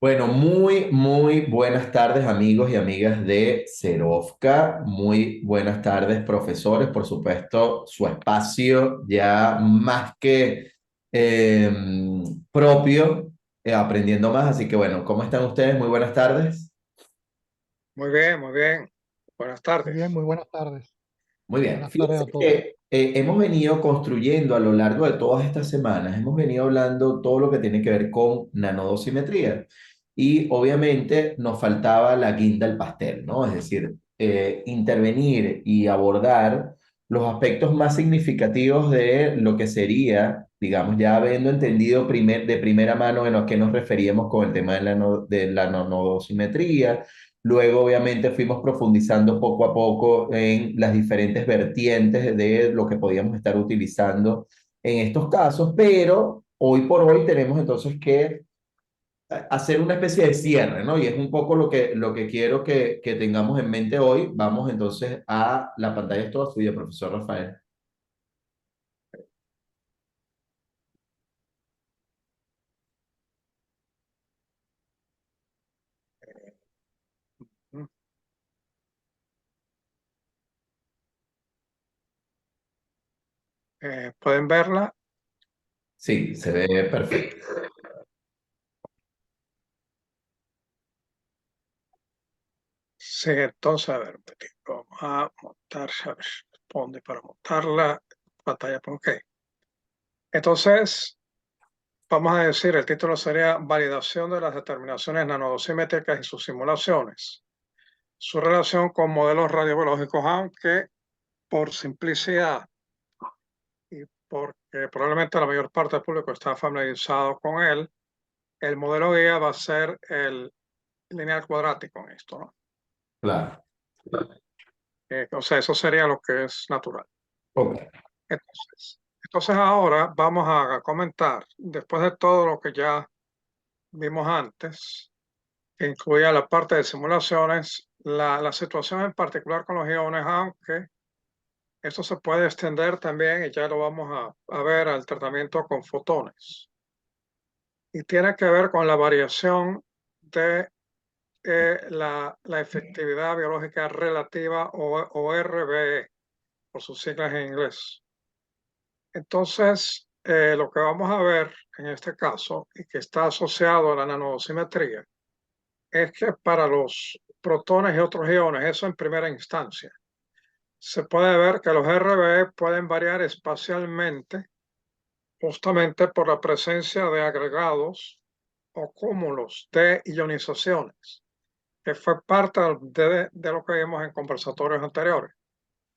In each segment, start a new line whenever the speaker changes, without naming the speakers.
Bueno, muy buenas tardes amigos y amigas de Cerovca. Muy buenas tardes profesores. Por supuesto, su espacio ya más que eh, propio, aprendiendo más. Así que bueno, ¿cómo están ustedes? Muy buenas tardes.
Muy bien, muy bien. Buenas
Muy bien,
tardes.
muy buenas tardes.
Muy bien,
Buenas tardes
fíjense
a todos.
que hemos venido construyendo a lo largo de todas estas semanas, hemos venido hablando todo lo que tiene que ver con nanodosimetría y obviamente nos faltaba la guinda del pastel, ¿no? Es decir, intervenir y abordar los aspectos más significativos de lo que sería, digamos, ya habiendo entendido de primera mano en a qué nos referíamos con el tema de la nanodosimetría. Luego, obviamente, fuimos profundizando poco a poco en las diferentes vertientes de lo que podíamos estar utilizando en estos casos, pero hoy por hoy tenemos entonces que hacer una especie de cierre, ¿no? Y es un poco lo que quiero que tengamos en mente hoy. Vamos entonces a la pantalla, es toda suya, profesor Rafael.
Mm. ¿Pueden verla?
Sí, se ve perfecto.
Sí, entonces, a ver, un momentito. Vamos a montar, a ver, responde para montarla. Pantalla, pues, ok. Entonces, vamos a decir, el título sería Validación de las determinaciones nanodosimétricas y sus simulaciones. Su relación con modelos radiobiológicos, aunque por simplicidad y porque probablemente la mayor parte del público está familiarizado con él, el modelo guía va a ser el lineal cuadrático en esto, ¿no?
Claro.
O sea, eso sería lo que es natural.
Ok.
Entonces ahora vamos a comentar, después de todo lo que ya vimos antes, que incluía la parte de simulaciones, la situación en particular con los iones, aunque esto se puede extender también, y ya lo vamos a ver, al tratamiento con fotones. Y tiene que ver con la variación de la efectividad biológica relativa o RBE, por sus siglas en inglés. Entonces, lo que vamos a ver en este caso, y que está asociado a la nanosimetría, es que para los protones y otros iones, eso en primera instancia, se puede ver que los RBE pueden variar espacialmente justamente por la presencia de agregados o cúmulos de ionizaciones, que fue parte de lo que vimos en conversatorios anteriores.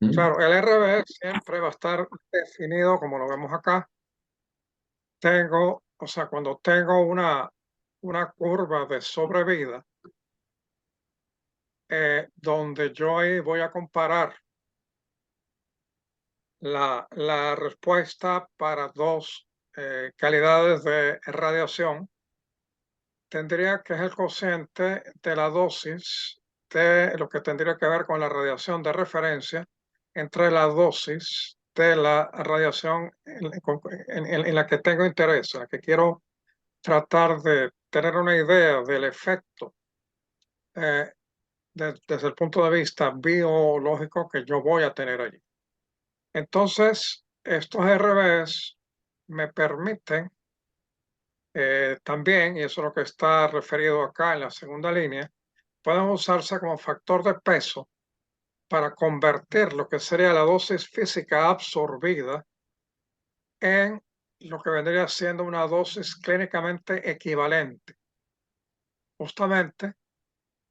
¿Mm?
Claro, el RBE siempre va a estar definido como lo vemos acá. O sea, cuando tengo una curva de sobrevida, donde yo ahí voy a comparar la respuesta para dos calidades de radiación, tendría que es el cociente de la dosis de lo que tendría que ver con la radiación de referencia entre la dosis de la radiación en la que tengo interés, en la que quiero tratar de tener una idea del efecto eh, desde el punto de vista biológico que yo voy a tener allí. Entonces, estos RBs me permiten también, y eso es lo que está referido acá en la segunda línea, pueden usarse como factor de peso para convertir lo que sería la dosis física absorbida en lo que vendría siendo una dosis clínicamente equivalente. Justamente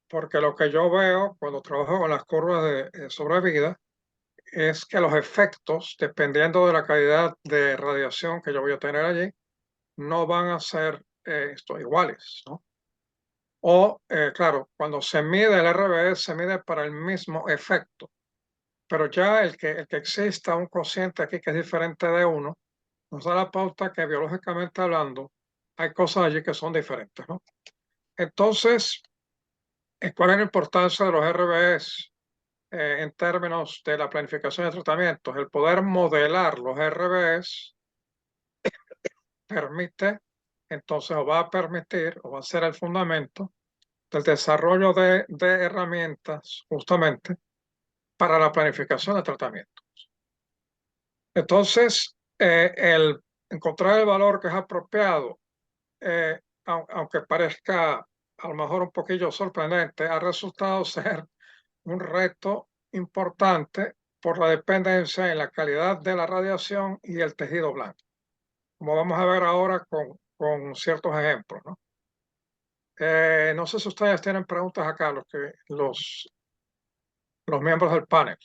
porque lo que yo veo cuando trabajo con las curvas de sobrevida es que los efectos, dependiendo de la calidad de radiación que yo voy a tener allí, no van a ser iguales, ¿no? O, claro, cuando se mide el RBE, se mide para el mismo efecto, pero ya el que exista un cociente aquí que es diferente de uno, nos da la pauta que biológicamente hablando, hay cosas allí que son diferentes, ¿no? Entonces, ¿cuál es la importancia de los RBEs en términos de la planificación de tratamientos? El poder modelar los RBEs permite entonces o va a permitir o va a ser el fundamento del desarrollo de herramientas justamente para la planificación de tratamiento. Entonces, el encontrar el valor que es apropiado, aunque parezca a lo mejor un poquillo sorprendente, ha resultado ser un reto importante por la dependencia en la calidad de la radiación y el tejido blanco, como vamos a ver ahora con ciertos ejemplos, ¿no? No sé si ustedes tienen preguntas acá, los miembros del panel.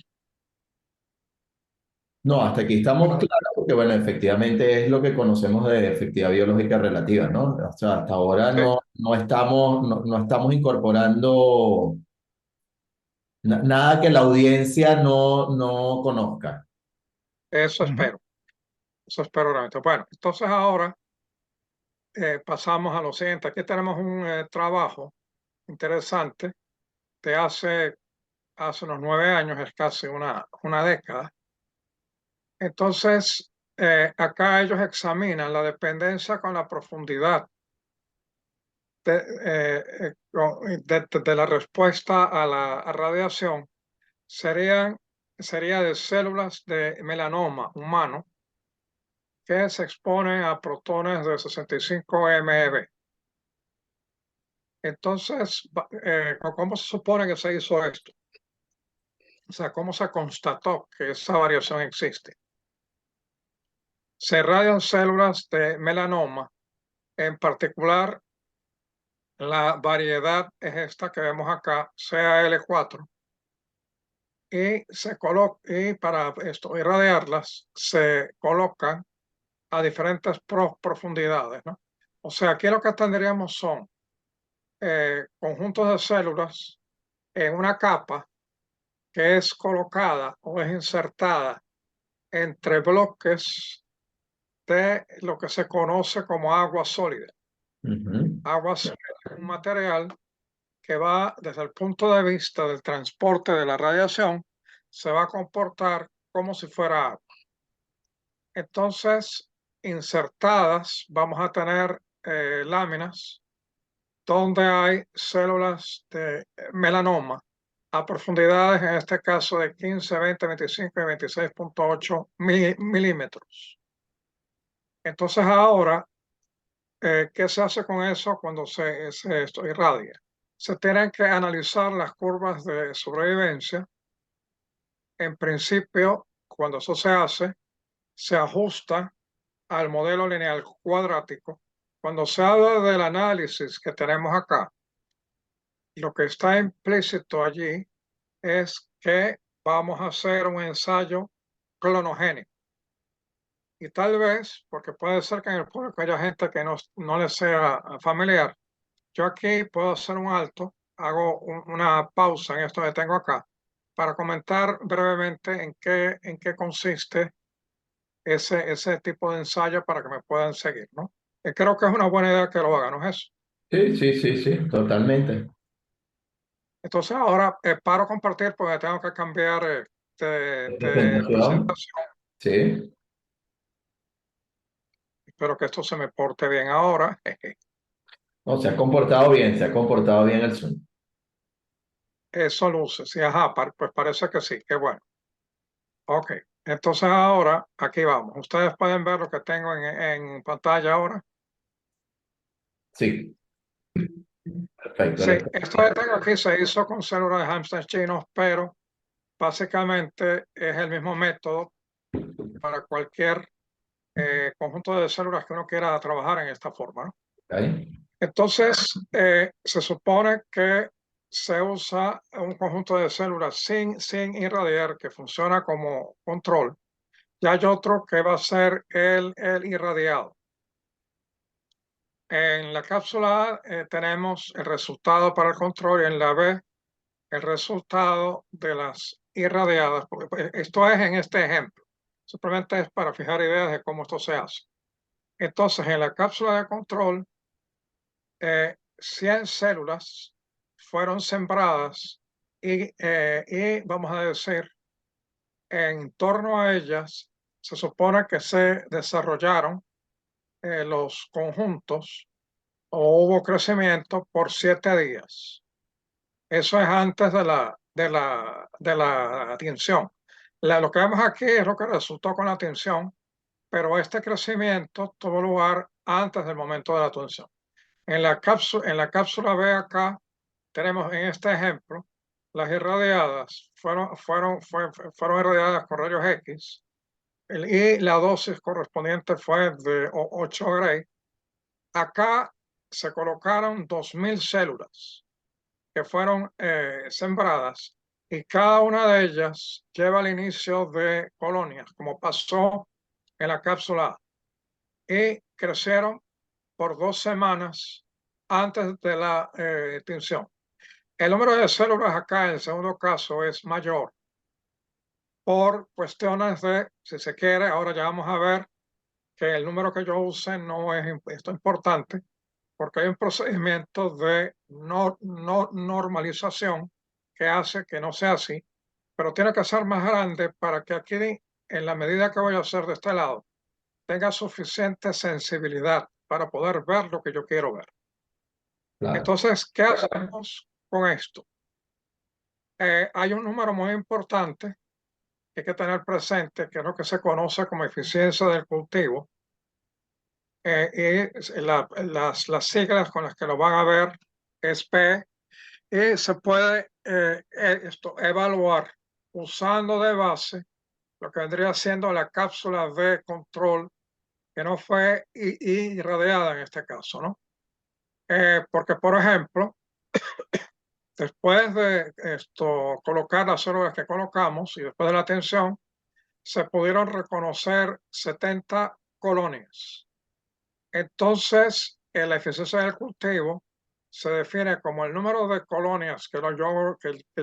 No, hasta aquí estamos claros, porque bueno, efectivamente es lo que conocemos de efectividad biológica relativa, ¿no? O sea, hasta ahora
Sí,
no estamos incorporando nada que la audiencia no conozca.
eso
Ujú.
espero, eso espero realmente. Bueno, entonces ahora pasamos a lo siguiente. Aquí tenemos un trabajo interesante de hace unos 9 años, es casi una década. Entonces, acá ellos examinan la dependencia con la profundidad de la respuesta a la radiación sería de células de melanoma humano que se exponen a protones de 65 MeV. Entonces, ¿cómo se supone que se hizo esto? O sea, ¿cómo se constató que esa variación existe? Se radian células de melanoma, en particular la variedad es esta que vemos acá, CAL4, y para esto irradiarlas se colocan a diferentes profundidades, ¿no? O sea, aquí lo que tendríamos son conjuntos de células en una capa que es colocada o es insertada entre bloques de lo que se conoce como agua sólida.
Ujú,
Agua sólida es un material que va desde el punto de vista del transporte de la radiación, se va a comportar como si fuera agua. Entonces, insertadas, vamos a tener láminas donde hay células de melanoma a profundidades, en este caso de 15, 20, 25 y 26,8 milímetros. Entonces ahora, ¿qué se hace con eso cuando se esto irradia? Se tienen que analizar las curvas de sobrevivencia. En principio, cuando eso se ajusta al modelo lineal cuadrático. Cuando se habla del análisis que tenemos acá, lo que está implícito allí es que vamos a hacer un ensayo clonogénico. Y tal vez, porque puede ser que en el público haya gente que no le sea familiar, yo aquí puedo hacer un alto, hago una pausa en esto que tengo acá, para comentar brevemente en qué consiste ese tipo de ensayo para que me puedan seguir, ¿no? Creo que es una buena idea que lo hagan, ¿no es eso?
sí, sí, sí, sí, totalmente.
Entonces ahora paro compartir porque tengo que cambiar de
Presentación,
presentación.
sí.
Espero que esto se me porte bien ahora.
No, se ha comportado bien, se ha comportado bien el Zoom.
Eso luce, sí, ajá, pues parece que sí, qué bueno. Ok, entonces ahora aquí vamos. Ustedes pueden ver lo que tengo en pantalla ahora.
Sí, perfecto.
Sí, esto que tengo aquí se hizo con células de hámster chinos, pero básicamente es el mismo método para cualquier conjunto de células que uno quiera trabajar en esta forma, ¿no?
Ok.
Entonces, se supone que se usa un conjunto de células sin irradiar que funciona como control. Y hay otro que va a ser el irradiado. En la cápsula A tenemos el resultado para el control y en la B el resultado de las irradiadas. Esto es en este ejemplo. Simplemente es para fijar ideas de cómo esto se hace. Entonces, en la cápsula de control, 100 células fueron sembradas y vamos a decir, en torno a ellas se supone que se desarrollaron los conjuntos o hubo crecimiento por 7 días. Eso es antes de la tinción. Lo que vemos aquí es lo que resultó con la tinción, pero este crecimiento tuvo lugar antes del momento de la tinción. En la cápsula B acá tenemos en este ejemplo las irradiadas fueron irradiadas con rayos X y la dosis correspondiente fue de 8 Gray. Acá se colocaron 2000 células que fueron sembradas y cada una de ellas lleva el inicio de colonias, como pasó en la cápsula A, y crecieron por 2 semanas antes de la tinción. El número de células acá en el segundo caso es mayor por cuestiones de, si se quiere, ahora ya vamos a ver que el número que yo use no es esto importante, porque hay un procedimiento de no normalización que hace que no sea así, pero tiene que ser más grande para que aquí, en la medida que voy a hacer de este lado, tenga suficiente sensibilidad para poder ver lo que yo quiero ver.
Claro,
Entonces, ¿qué hacemos con esto? Hay un número muy importante que hay que tener presente, que es lo que se conoce como eficiencia del cultivo, y las siglas con las que lo van a ver es P, y se puede evaluar usando de base lo que vendría siendo la cápsula de control, que no fue irradiada en este caso, ¿no? Porque, por ejemplo, después de colocar las células que colocamos y después de la tensión, se pudieron reconocer 70 colonias. Entonces, la eficiencia del cultivo se define como el número de colonias que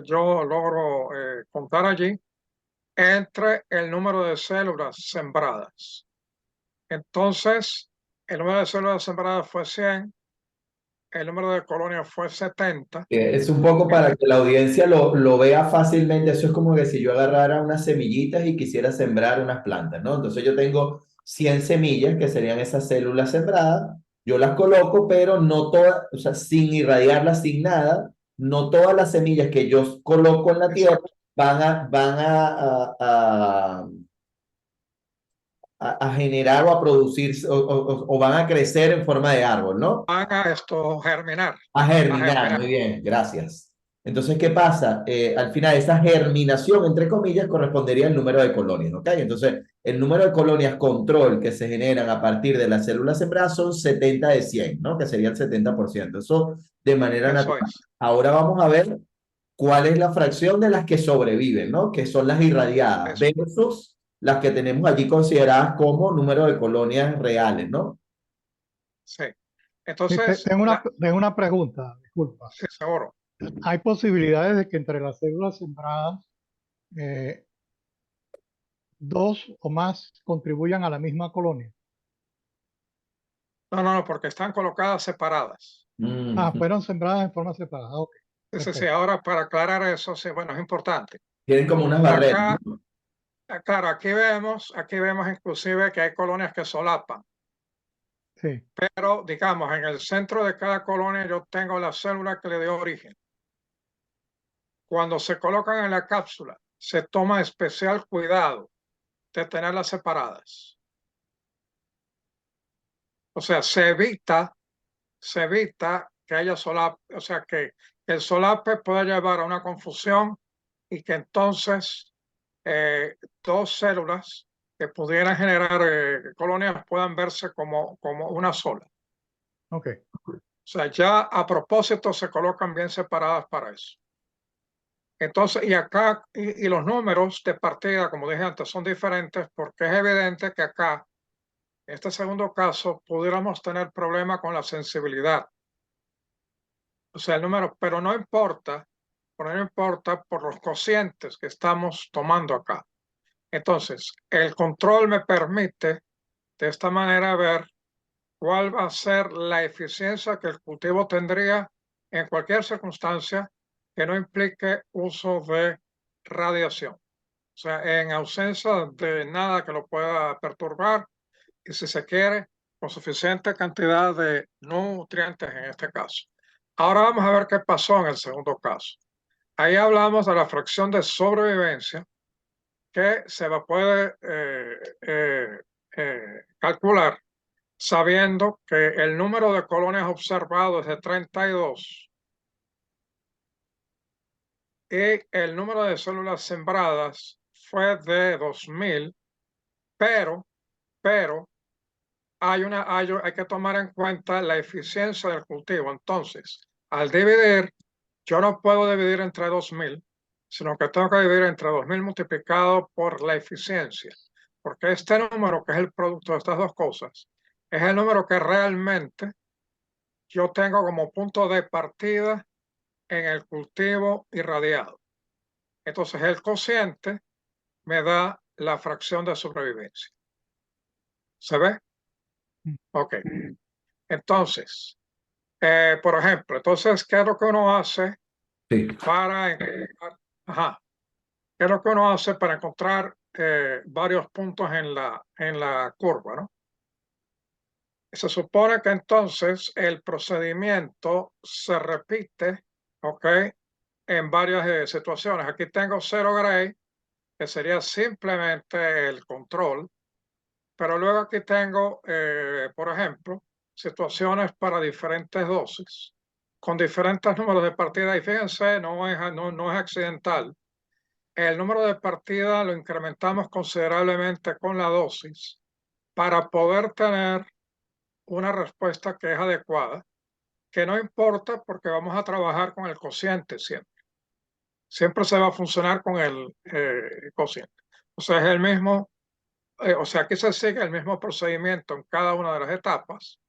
yo logro contar allí entre el número de células sembradas. Entonces, el número de células sembradas fue 100, el número de colonias fue 70.
Es un poco para que la audiencia lo vea fácilmente. Eso es como que si yo agarrara unas semillitas y quisiera sembrar unas plantas, ¿no? Entonces yo tengo 100 semillas, que serían esas células sembradas. Yo las coloco, pero no todas, o sea, sin irradiarlas, sin nada. No todas las semillas que yo coloco en la tierra
Exacto.
van a generar o a producir o van a crecer en forma de árbol, ¿no?
Van a germinar,
A
a
germinar,
germinar.
muy bien, gracias. Entonces, ¿qué pasa? Al final, esa germinación, entre comillas, correspondería al número de colonias, ¿ok? Entonces, el número de colonias control que se generan a partir de las células sembradas son 70 de 100, ¿no? Que sería el 70%. Eso de manera
Eso
natural.
es,
Ahora vamos a ver cuál es la fracción de las que sobreviven, ¿no? Que son las irradiadas
eso,
versus las que tenemos allí consideradas como número de colonias reales, ¿no?
sí.
Sí,
Entonces,
tengo una pregunta, disculpa.
sí, seguro.
¿Hay posibilidades de que entre las células sembradas eh, dos o más contribuyan a la misma colonia?
No, porque están colocadas separadas.
Ah,
Mm,
fueron sembradas en forma separada. Ok,
Sí,
perfecto.
ahora para aclarar eso, sí, bueno, es importante.
tienen como unas barreras,
Acá,
¿no?
claro, aquí vemos inclusive que hay colonias que solapan,
Sí,
pero digamos, en el centro de cada colonia yo tengo la célula que le dio origen. Cuando se colocan en la cápsula, se toma especial cuidado de tenerlas separadas. O sea, se evita que haya solape, o sea, que el solape pueda llevar a una confusión y que entonces dos células que pudieran generar colonias puedan verse como una sola.
ok.
O sea, ya a propósito se colocan bien separadas para eso. Entonces, y acá, y los números de partida, como dije antes, son diferentes porque es evidente que acá, en este segundo caso, pudiéramos tener problemas con la sensibilidad. O sea, el número, pero no importa por los cocientes que estamos tomando acá. Entonces, el control me permite de esta manera ver cuál va a ser la eficiencia que el cultivo tendría en cualquier circunstancia que no implique uso de radiación. O sea, en ausencia de nada que lo pueda perturbar y si se quiere, con suficiente cantidad de nutrientes en este caso. Ahora vamos a ver qué pasó en el segundo caso. Ahí hablamos de la fracción de sobrevivencia que se puede calcular sabiendo que el número de colonias observados es de 32 y el número de células sembradas fue de 2000, pero hay que tomar en cuenta la eficiencia del cultivo. Entonces, al dividir, yo no puedo dividir entre 2000, sino que tengo que dividir entre 2000 multiplicado por la eficiencia, porque este número, que es el producto de estas dos cosas, es el número que realmente yo tengo como punto de partida en el cultivo irradiado. Entonces, el cociente me da la fracción de sobrevivencia. ¿Se ve? Ok. Entonces, por ejemplo, entonces, ¿qué es lo que uno hace
Sí.
para encontrar, ¿qué es lo que uno hace para encontrar varios puntos en la curva, ¿no? Se supone que entonces el procedimiento se repite, ¿ok? En varias situaciones. Aquí tengo 0 gray, que sería simplemente el control, pero luego aquí tengo, por ejemplo, situaciones para diferentes dosis, con diferentes números de partida. Y fíjense, no es accidental. El número de partida lo incrementamos considerablemente con la dosis para poder tener una respuesta que es adecuada, que no importa porque vamos a trabajar con el cociente siempre. Siempre se va a funcionar con el cociente. O sea, es el mismo, o sea, aquí se sigue el mismo procedimiento en cada una de las etapas,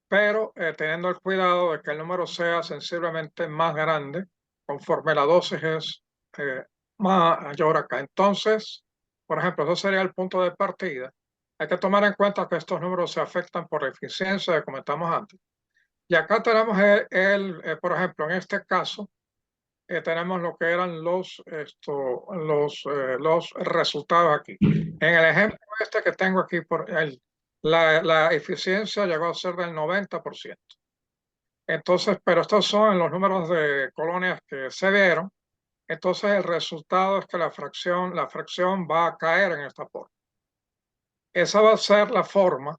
pero teniendo el cuidado de que el número sea sensiblemente más grande conforme la dosis es mayor acá. Entonces, por ejemplo, eso sería el punto de partida. Hay que tomar en cuenta que estos números se afectan por la eficiencia que comentamos antes. Y acá tenemos por ejemplo, en este caso, tenemos lo que eran los resultados aquí. En el ejemplo este que tengo aquí, la eficiencia llegó a ser del 90%. Entonces, pero estos son los números de colonias que se vieron. Entonces, el resultado es que la fracción va a caer en esta forma. Esa va a ser la forma,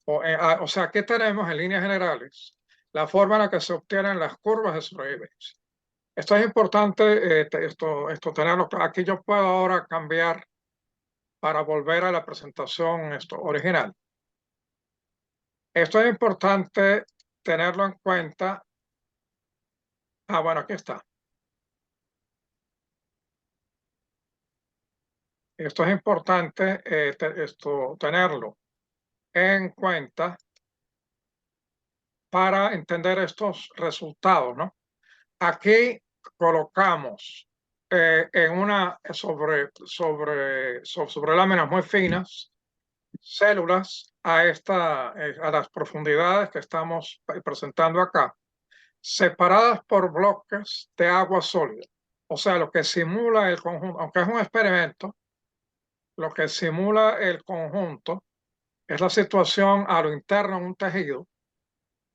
o sea, aquí tenemos en líneas generales la forma en la que se obtienen las curvas de sobrevivencia. Esto es importante, tenerlo. Aquí yo puedo ahora cambiar para volver a la presentación original. Esto es importante tenerlo en cuenta. Bueno, aquí está. Esto es importante tenerlo en cuenta para entender estos resultados, ¿no? Aquí colocamos sobre láminas muy finas células a las profundidades que estamos presentando acá, separadas por bloques de agua sólida. O sea, lo que simula el conjunto, aunque es un experimento, lo que simula el conjunto es la situación a lo interno en un tejido,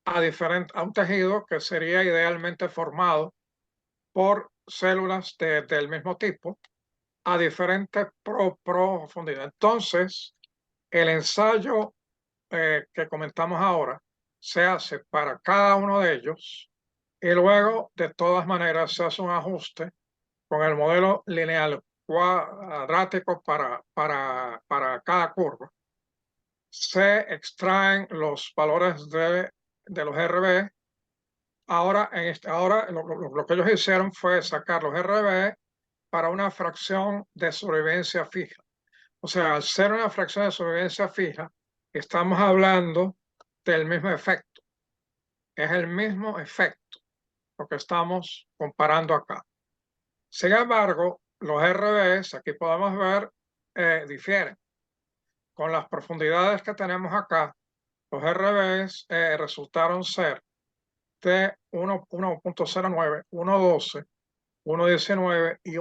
a un tejido que sería idealmente formado por células del mismo tipo a diferentes profundidades. Entonces, el ensayo que comentamos ahora se hace para cada uno de ellos y luego, de todas maneras, se hace un ajuste con el modelo lineal cuadrático para cada curva. Se extraen los valores de los RB. Ahora, lo que ellos hicieron fue sacar los RB para una fracción de sobrevivencia fija. O sea, al ser una fracción de sobrevivencia fija, estamos hablando del mismo efecto. Es el mismo efecto lo que estamos comparando acá. Sin embargo, los RBs, aquí podemos ver, difieren. Con las profundidades que tenemos acá, los RBs resultaron ser de 1.09, 1.12, 1.19 y .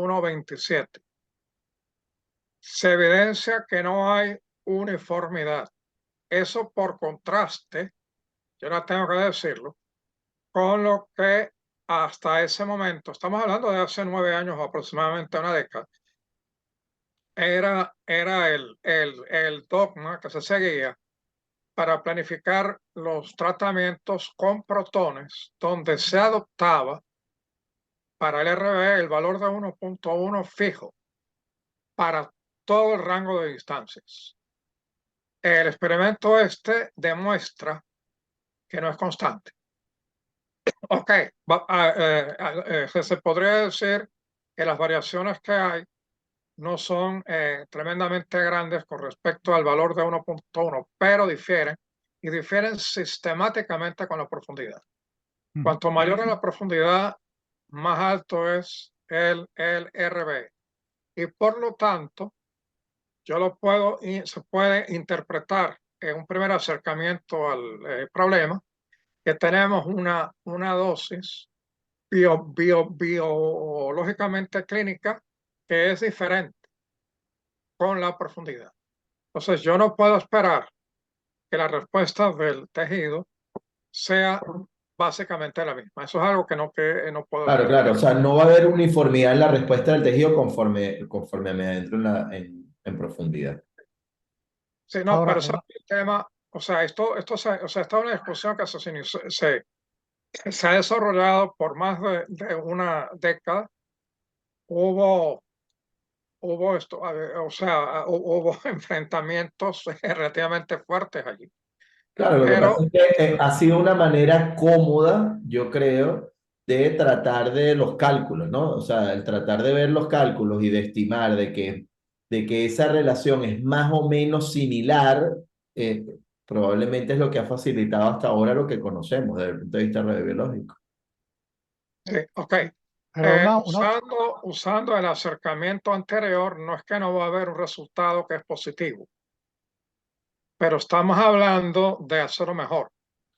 Se evidencia que no hay uniformidad eso por contraste, yo no tengo que decirlo, con lo que hasta ese momento, estamos hablando de hace 9 años o aproximadamente una década, era el dogma que se seguía para planificar los tratamientos con protones, donde se adoptaba para el RBE el valor de 1.1 fijo para todo el rango de distancias. El experimento este demuestra que no es constante. Ok, se podría decir que las variaciones que hay no son tremendamente grandes con respecto al valor de 1.1, pero difieren y difieren sistemáticamente con la profundidad. Cuanto mayor es la profundidad, más alto es el RB. Y por lo tanto, se puede interpretar en un primer acercamiento al problema que tenemos una dosis biológicamente clínica que es diferente con la profundidad. Entonces, yo no puedo esperar que la respuesta del tejido sea básicamente la misma. Eso es algo que no puedo
Claro,
esperar.
claro, o sea, no va a haber uniformidad en la respuesta del tejido conforme me adentro en profundidad.
Sí, no, pero
Ahora,
ese es el tema, o sea, o sea, esta es una discusión que se ha desarrollado por más de una década. Hubo, o sea, hubo enfrentamientos relativamente fuertes allí.
Claro, lo que
Pero,
pasa es que ha sido una manera cómoda, yo creo, de tratar de los cálculos, ¿no? O sea, el tratar de ver los cálculos y de estimar de que esa relación es más o menos similar, eh, probablemente es lo que ha facilitado hasta ahora lo que conocemos desde el punto de vista radiobiológico.
sí, ok.
pero
Usando el acercamiento anterior, no es que no va a haber un resultado que es positivo, pero estamos hablando de hacerlo mejor.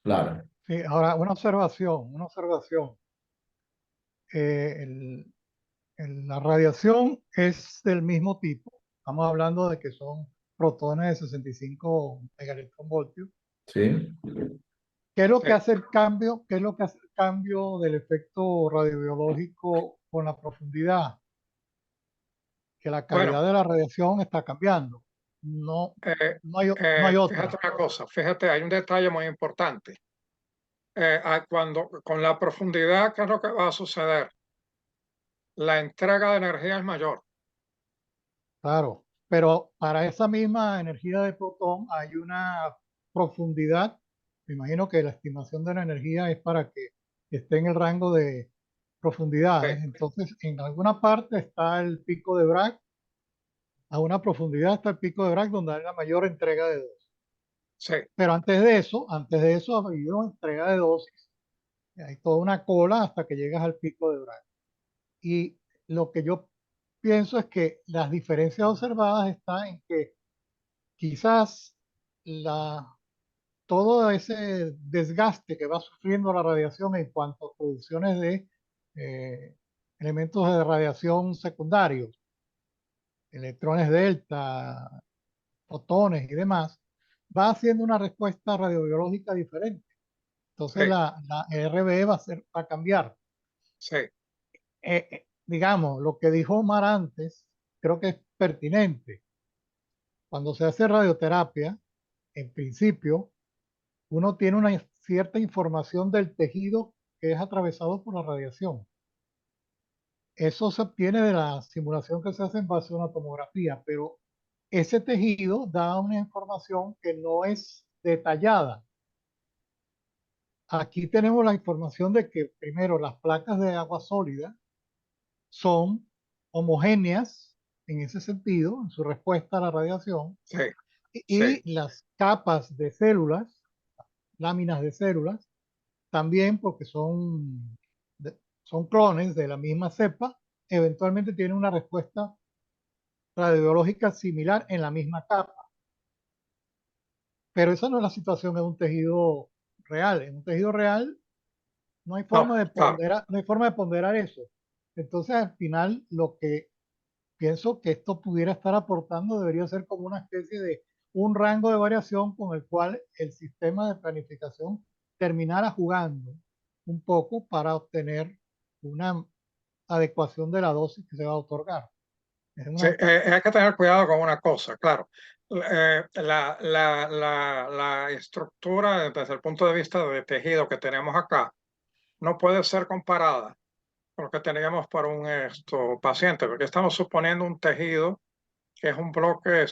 Claro,
sí, ahora una observación. Eh, el- la radiación es del mismo tipo. Estamos hablando de que son protones de 65 megaelectronvoltios.
sí.
¿Qué es lo
Sí.
que hace el cambio? ¿Qué es lo que hace el cambio del efecto radiobiológico con la profundidad? Que la
Bueno,
calidad de la radiación está cambiando. No,
eh,
no hay
fíjate
otra.
una cosa, fíjate, hay un detalle muy importante. Cuando con la profundidad, ¿qué es lo que va a suceder? La entrega de energía es mayor.
Claro, pero para esa misma energía de protón hay una profundidad. Me imagino que la estimación de la energía es para que esté en el rango de
Sí,
profundidades. Entonces, en alguna parte está el pico de Bragg, a una profundidad está el pico de Bragg donde hay la mayor entrega de dosis.
sí,
Pero antes de eso ha habido entrega de dosis. Hay toda una cola hasta que llegas al pico de Bragg. Y lo que yo pienso es que las diferencias observadas están en que quizás la, todo ese desgaste que va sufriendo la radiación en cuanto a producciones de eh, elementos de radiación secundarios, electrones delta, fotones y demás, va haciendo una respuesta radiobiológica diferente. Entonces
sí,
la RBE va a cambiar.
sí,
Digamos, lo que dijo Omar antes, creo que es pertinente. Cuando se hace radioterapia, en principio, uno tiene una cierta información del tejido que es atravesado por la radiación. Eso se obtiene de la simulación que se hace en base a una tomografía, pero ese tejido da una información que no es detallada. Aquí tenemos la información de que primero las placas de agua sólida son homogéneas en ese sentido, en su respuesta a la radiación,
sí, sí,
y las capas de células, láminas de células, también porque son clones de la misma cepa, eventualmente tienen una respuesta radiobiológica similar en la misma capa. Pero esa no es la situación en un tejido real. En un tejido real no hay
no,
forma de
claro,
ponderar, no hay forma de ponderar eso. Entonces, al final, lo que pienso que esto pudiera estar aportando debería ser como una especie de un rango de variación con el cual el sistema de planificación terminara jugando un poco para obtener una adecuación de la dosis que se va a otorgar. Es
Sí,
una,
hay que tener cuidado con una cosa, claro. La estructura desde el punto de vista de tejido que tenemos acá no puede ser comparada con lo que teníamos para un paciente, porque estamos suponiendo un tejido que es un bloque,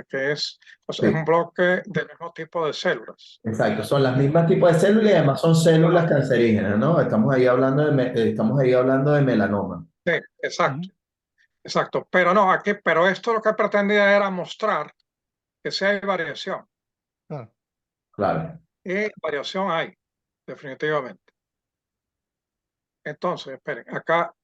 que es, o sea, es un
Sí,
bloque del mismo tipo de células.
exacto. Son las mismas tipos de células y además son células
Claro.
cancerígenas, ¿no? Estamos ahí hablando de melanoma.
Sí, exacto, exacto. Pero no, pero esto lo que pretendía era mostrar que sí hay variación.
claro,
Claro.
Y variación hay, definitivamente. Entonces, esperen, acá,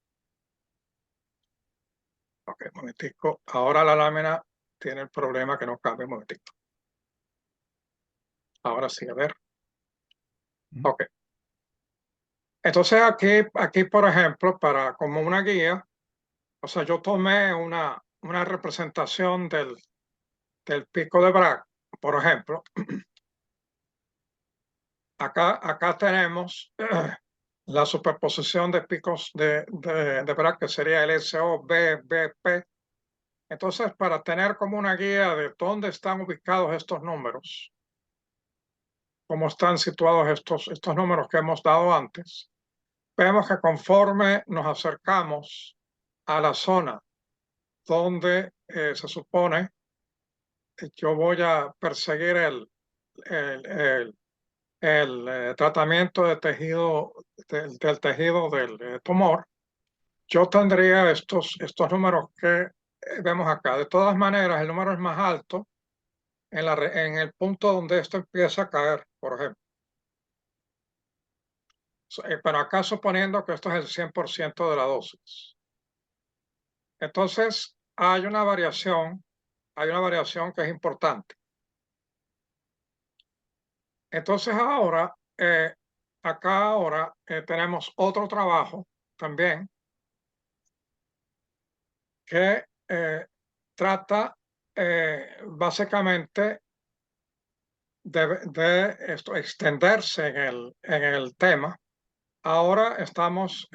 ok, un momentico. Ahora la lámina tiene el problema que no cambia, un momentico. Ahora sí, a ver. Ok. Entonces aquí, por ejemplo, como una guía, o sea, yo tomé una representación del pico de Bragg, por ejemplo. Acá tenemos la superposición de picos de Bragg, que sería el SOBBP. Entonces, para tener como una guía de dónde están ubicados estos números, cómo están situados estos números que hemos dado antes, vemos que conforme nos acercamos a la zona donde se supone que yo voy a perseguir el, el- el tratamiento de tejido, del tejido del tumor, yo tendría estos números que vemos acá. De todas maneras, el número es más alto en el punto donde esto empieza a caer, por ejemplo. Pero acá suponiendo que esto es el 100% de la dosis. Entonces, hay una variación que es importante. Entonces acá ahora tenemos otro trabajo también que trata básicamente de esto, extenderse en el tema. Ahora estamos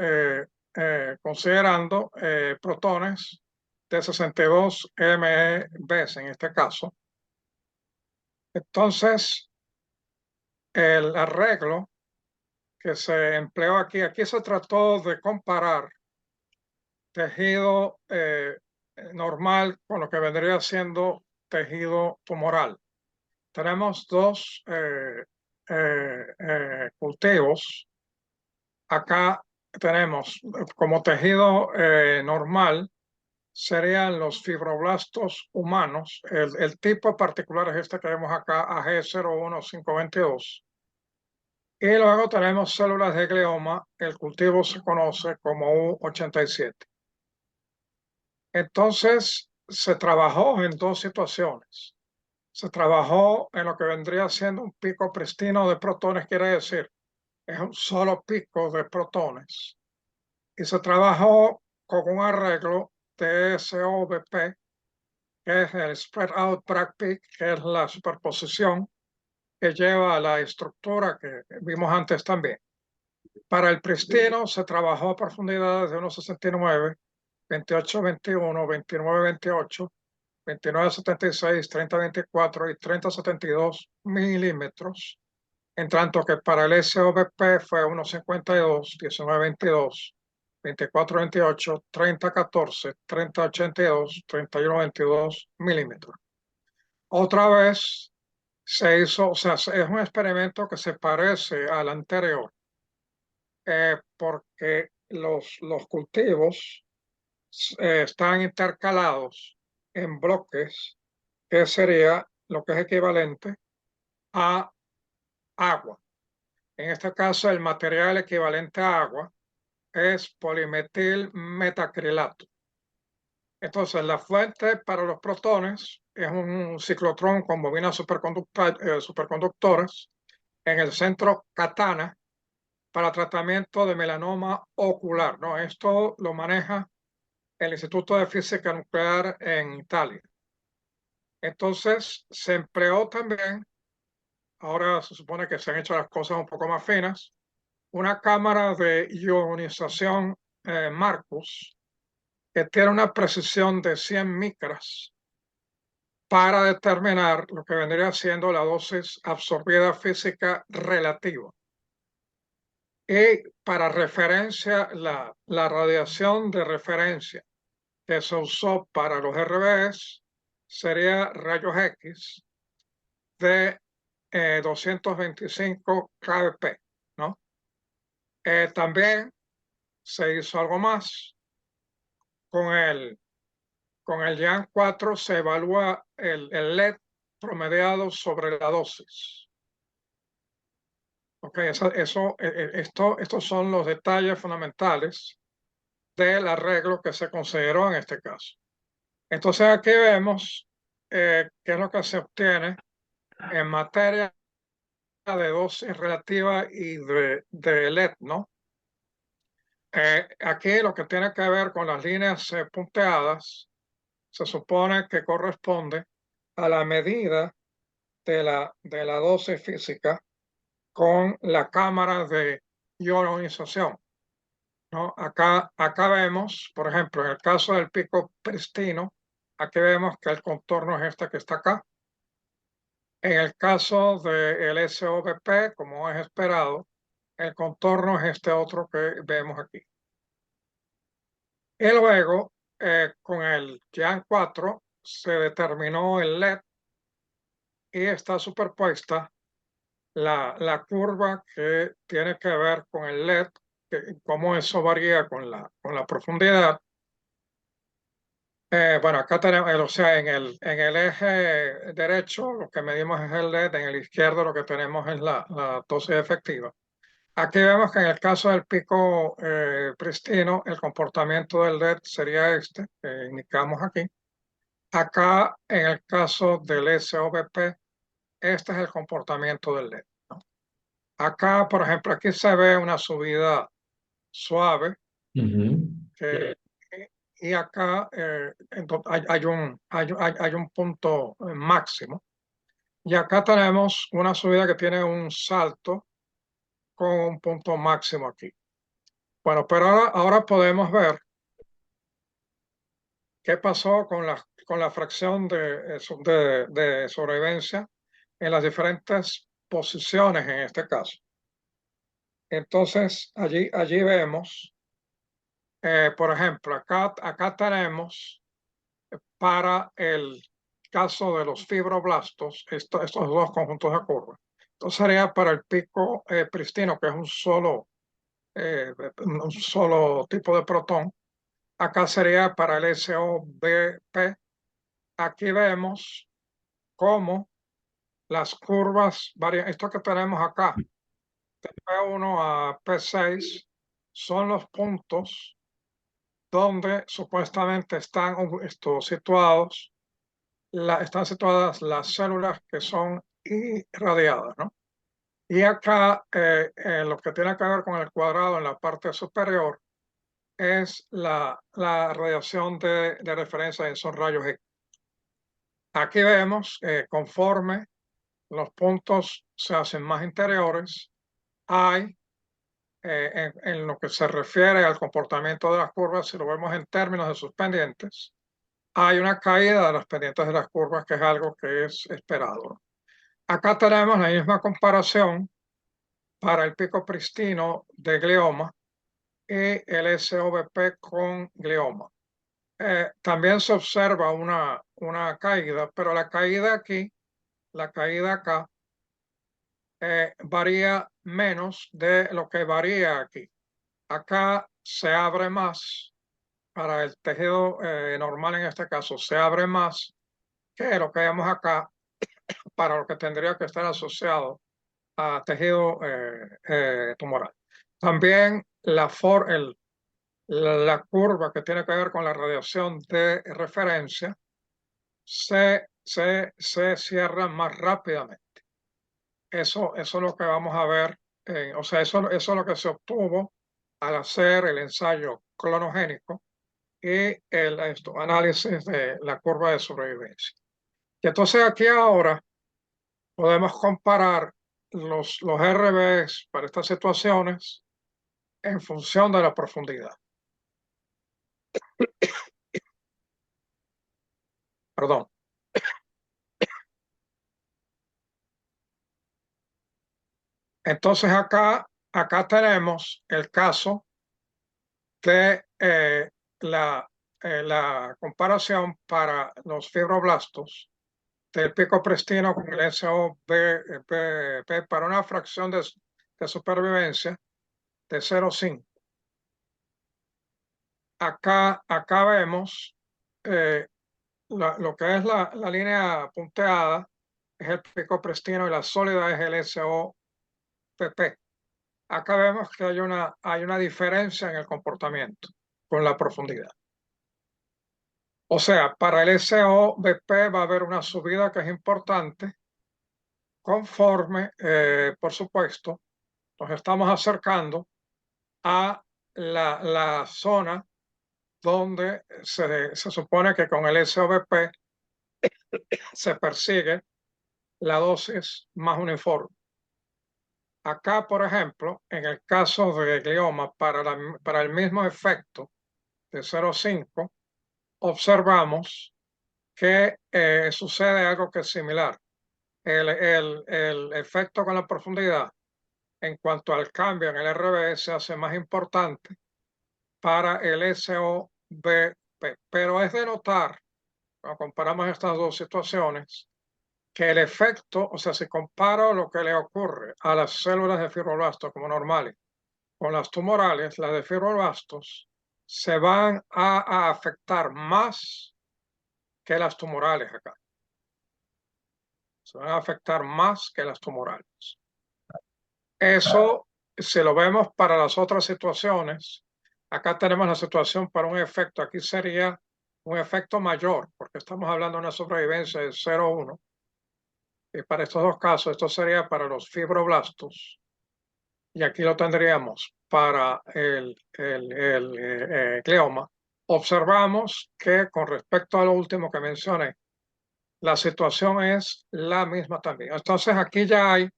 considerando protones de 62 MeV en este caso. Entonces, el arreglo que se empleó aquí se trató de comparar tejido normal con lo que vendría siendo tejido tumoral. Tenemos dos cultivos. Acá tenemos como tejido normal serían los fibroblastos humanos. El tipo particular es este que vemos acá, AG01522. Y luego tenemos células de glioma. El cultivo se conoce como U87. Entonces, se trabajó en dos situaciones. Se trabajó en lo que vendría siendo un pico pristino de protones, quiere decir, es un solo pico de protones. Y se trabajó con un arreglo de SOBP, que es el Spread Out Bragg Peak, que es la superposición que lleva a la estructura que vimos antes también. Para el pristino se trabajó a profundidades de 1,69, 28-21, 29-28, 29-76, 30-24 y 30-72 milímetros, en tanto que para el SOBP fue 1,52, 19-22, 24-28, 30-14, 30-82, 31-22 milímetros. Otra vez se hizo, o sea, es un experimento que se parece al anterior, porque los cultivos están intercalados en bloques, que sería lo que es equivalente a agua. En este caso, el material equivalente a agua es polimetil metacrilato. Entonces, la fuente para los protones es un ciclotrón con bobinas superconductoras en el centro Katana para tratamiento de melanoma ocular, ¿no? Esto lo maneja el Instituto de Física Nuclear en Italia. Entonces se empleó también, ahora se supone que se han hecho las cosas un poco más finas, una cámara de ionización Marcus que tiene una precisión de 100 micras para determinar lo que vendría siendo la dosis absorbida física relativa. Y para referencia, la radiación de referencia que se usó para los RBS sería rayos X de 225 kbp, ¿no? También se hizo algo más. Con el YAN 4 se evalúa el LED promediado sobre la dosis. Ok, estos son los detalles fundamentales del arreglo que se consideró en este caso. Entonces aquí vemos qué es lo que se obtiene en materia de dosis relativa y de LED, ¿no? Aquí lo que tiene que ver con las líneas punteadas se supone que corresponde a la medida de la dosis física con la cámara de ionización, ¿no? Acá vemos, por ejemplo, en el caso del pico pristino, aquí vemos que el contorno es este que está acá. En el caso del SOBP, como es esperado, el contorno es este otro que vemos aquí. Y luego, con el YAN 4, se determinó el LED y está superpuesta la curva que tiene que ver con el LED, cómo eso varía con la profundidad. Bueno, acá tenemos, o sea, en el eje derecho lo que medimos es el LED, en el izquierdo lo que tenemos es la dosis efectiva. Aquí vemos que en el caso del pico pristino, el comportamiento del LED sería este, que indicamos aquí. Acá, en el caso del SOBP, este es el comportamiento del LED, ¿no? Acá, por ejemplo, aquí se ve una subida suave, y acá hay un punto máximo. Y acá tenemos una subida que tiene un salto con un punto máximo aquí. Bueno, pero ahora podemos ver qué pasó con la fracción de sobrevivencia en las diferentes posiciones en este caso. Entonces, allí vemos, por ejemplo, acá tenemos para el caso de los fibroblastos, estos dos conjuntos de curvas. Entonces sería para el pico pristino, que es un solo tipo de protón. Acá sería para el SOBP. Aquí vemos cómo las curvas varían. Esto que tenemos acá, de P1 a P6, son los puntos donde supuestamente están situados, están situadas las células que son irradiadas, ¿no? Y acá lo que tiene que ver con el cuadrado en la parte superior es la radiación de referencia, son rayos X. Aquí vemos conforme los puntos se hacen más interiores, hay en lo que se refiere al comportamiento de las curvas, si lo vemos en términos de sus pendientes, hay una caída de las pendientes de las curvas, que es algo que es esperado. Acá tenemos la misma comparación para el pico pristino de glioma y el SOBP con glioma. También se observa una caída, pero la caída aquí, la caída acá, varía menos de lo que varía aquí. Acá se abre más, para el tejido normal en este caso, se abre más que lo que vemos acá para lo que tendría que estar asociado a tejido tumoral. También la curva que tiene que ver con la radiación de referencia se cierra más rápidamente. Eso es lo que vamos a ver, o sea, eso es lo que se obtuvo al hacer el ensayo clonogénico y el análisis de la curva de sobrevivencia. Y entonces aquí ahora podemos comparar los RBs para estas situaciones en función de la profundidad. Perdón. Entonces acá tenemos el caso de la comparación para los fibroblastos del pico pristino con el SOBP para una fracción de supervivencia de 0,5. Acá vemos lo que es la línea punteada, es el pico pristino y la sólida es el SOPP. Acá vemos que hay una diferencia en el comportamiento con la profundidad. O sea, para el SOBP va a haber una subida que es importante conforme, por supuesto, nos estamos acercando a la zona donde se supone que con el SOBP se persigue la dosis más uniforme. Acá, por ejemplo, en el caso de glioma, para el mismo efecto de 0,5, observamos que sucede algo que es similar. El efecto con la profundidad en cuanto al cambio en el RB se hace más importante para el SOBP, pero es de notar, cuando comparamos estas dos situaciones, que el efecto, o sea, si comparo lo que le ocurre a las células de fibroblastos como normales con las tumorales, las de fibroblastos se van a afectar más que las tumorales acá. Se van a afectar más que las tumorales. Eso, si lo vemos para las otras situaciones, acá tenemos la situación para un efecto, aquí sería un efecto mayor, porque estamos hablando de una sobrevivencia de 0,1. Y para estos dos casos, esto sería para los fibroblastos. Y aquí lo tendríamos para el glioma. Observamos que con respecto a lo último que mencioné, la situación es la misma también. Entonces aquí ya hay,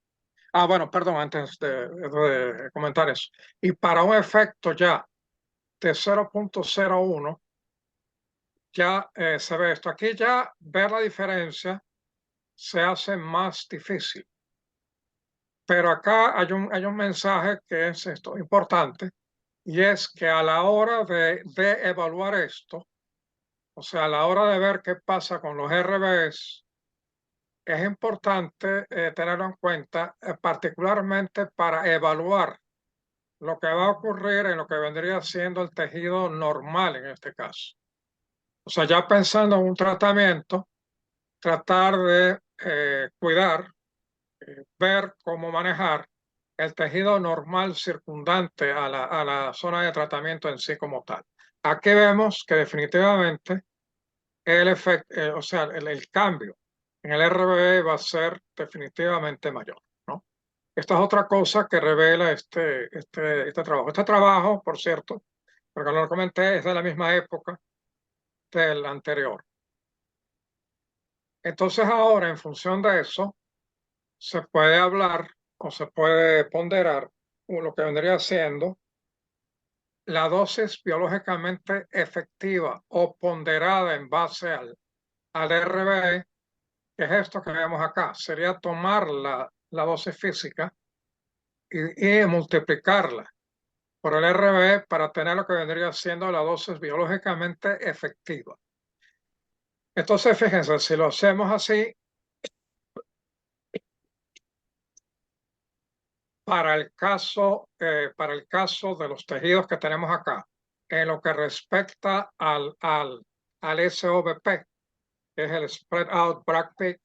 bueno, perdón, antes de comentar eso. Y para un efecto ya de 0,01, ya se ve esto. Aquí ya ver la diferencia se hace más difícil. Pero acá hay un mensaje que es esto importante, y es que a la hora de evaluar esto, o sea, a la hora de ver qué pasa con los RBs, es importante tenerlo en cuenta, particularmente para evaluar lo que va a ocurrir en lo que vendría siendo el tejido normal en este caso. O sea, ya pensando en un tratamiento, tratar de cuidar, ver cómo manejar el tejido normal circundante a la zona de tratamiento en sí como tal. Aquí vemos que definitivamente el efecto, o sea, el cambio en el RBE va a ser definitivamente mayor, ¿no? Esta es otra cosa que revela este trabajo. Este trabajo, por cierto, porque no lo comenté, es de la misma época del anterior. Entonces ahora, en función de eso, se puede hablar o se puede ponderar lo que vendría siendo la dosis biológicamente efectiva o ponderada en base al RBE, que es esto que vemos acá. Sería tomar la dosis física y multiplicarla por el RBE para tener lo que vendría siendo la dosis biológicamente efectiva. Entonces, fíjense, si lo hacemos así, para el caso de los tejidos que tenemos acá, en lo que respecta al SOBP, que es el Spread Out Black Peak,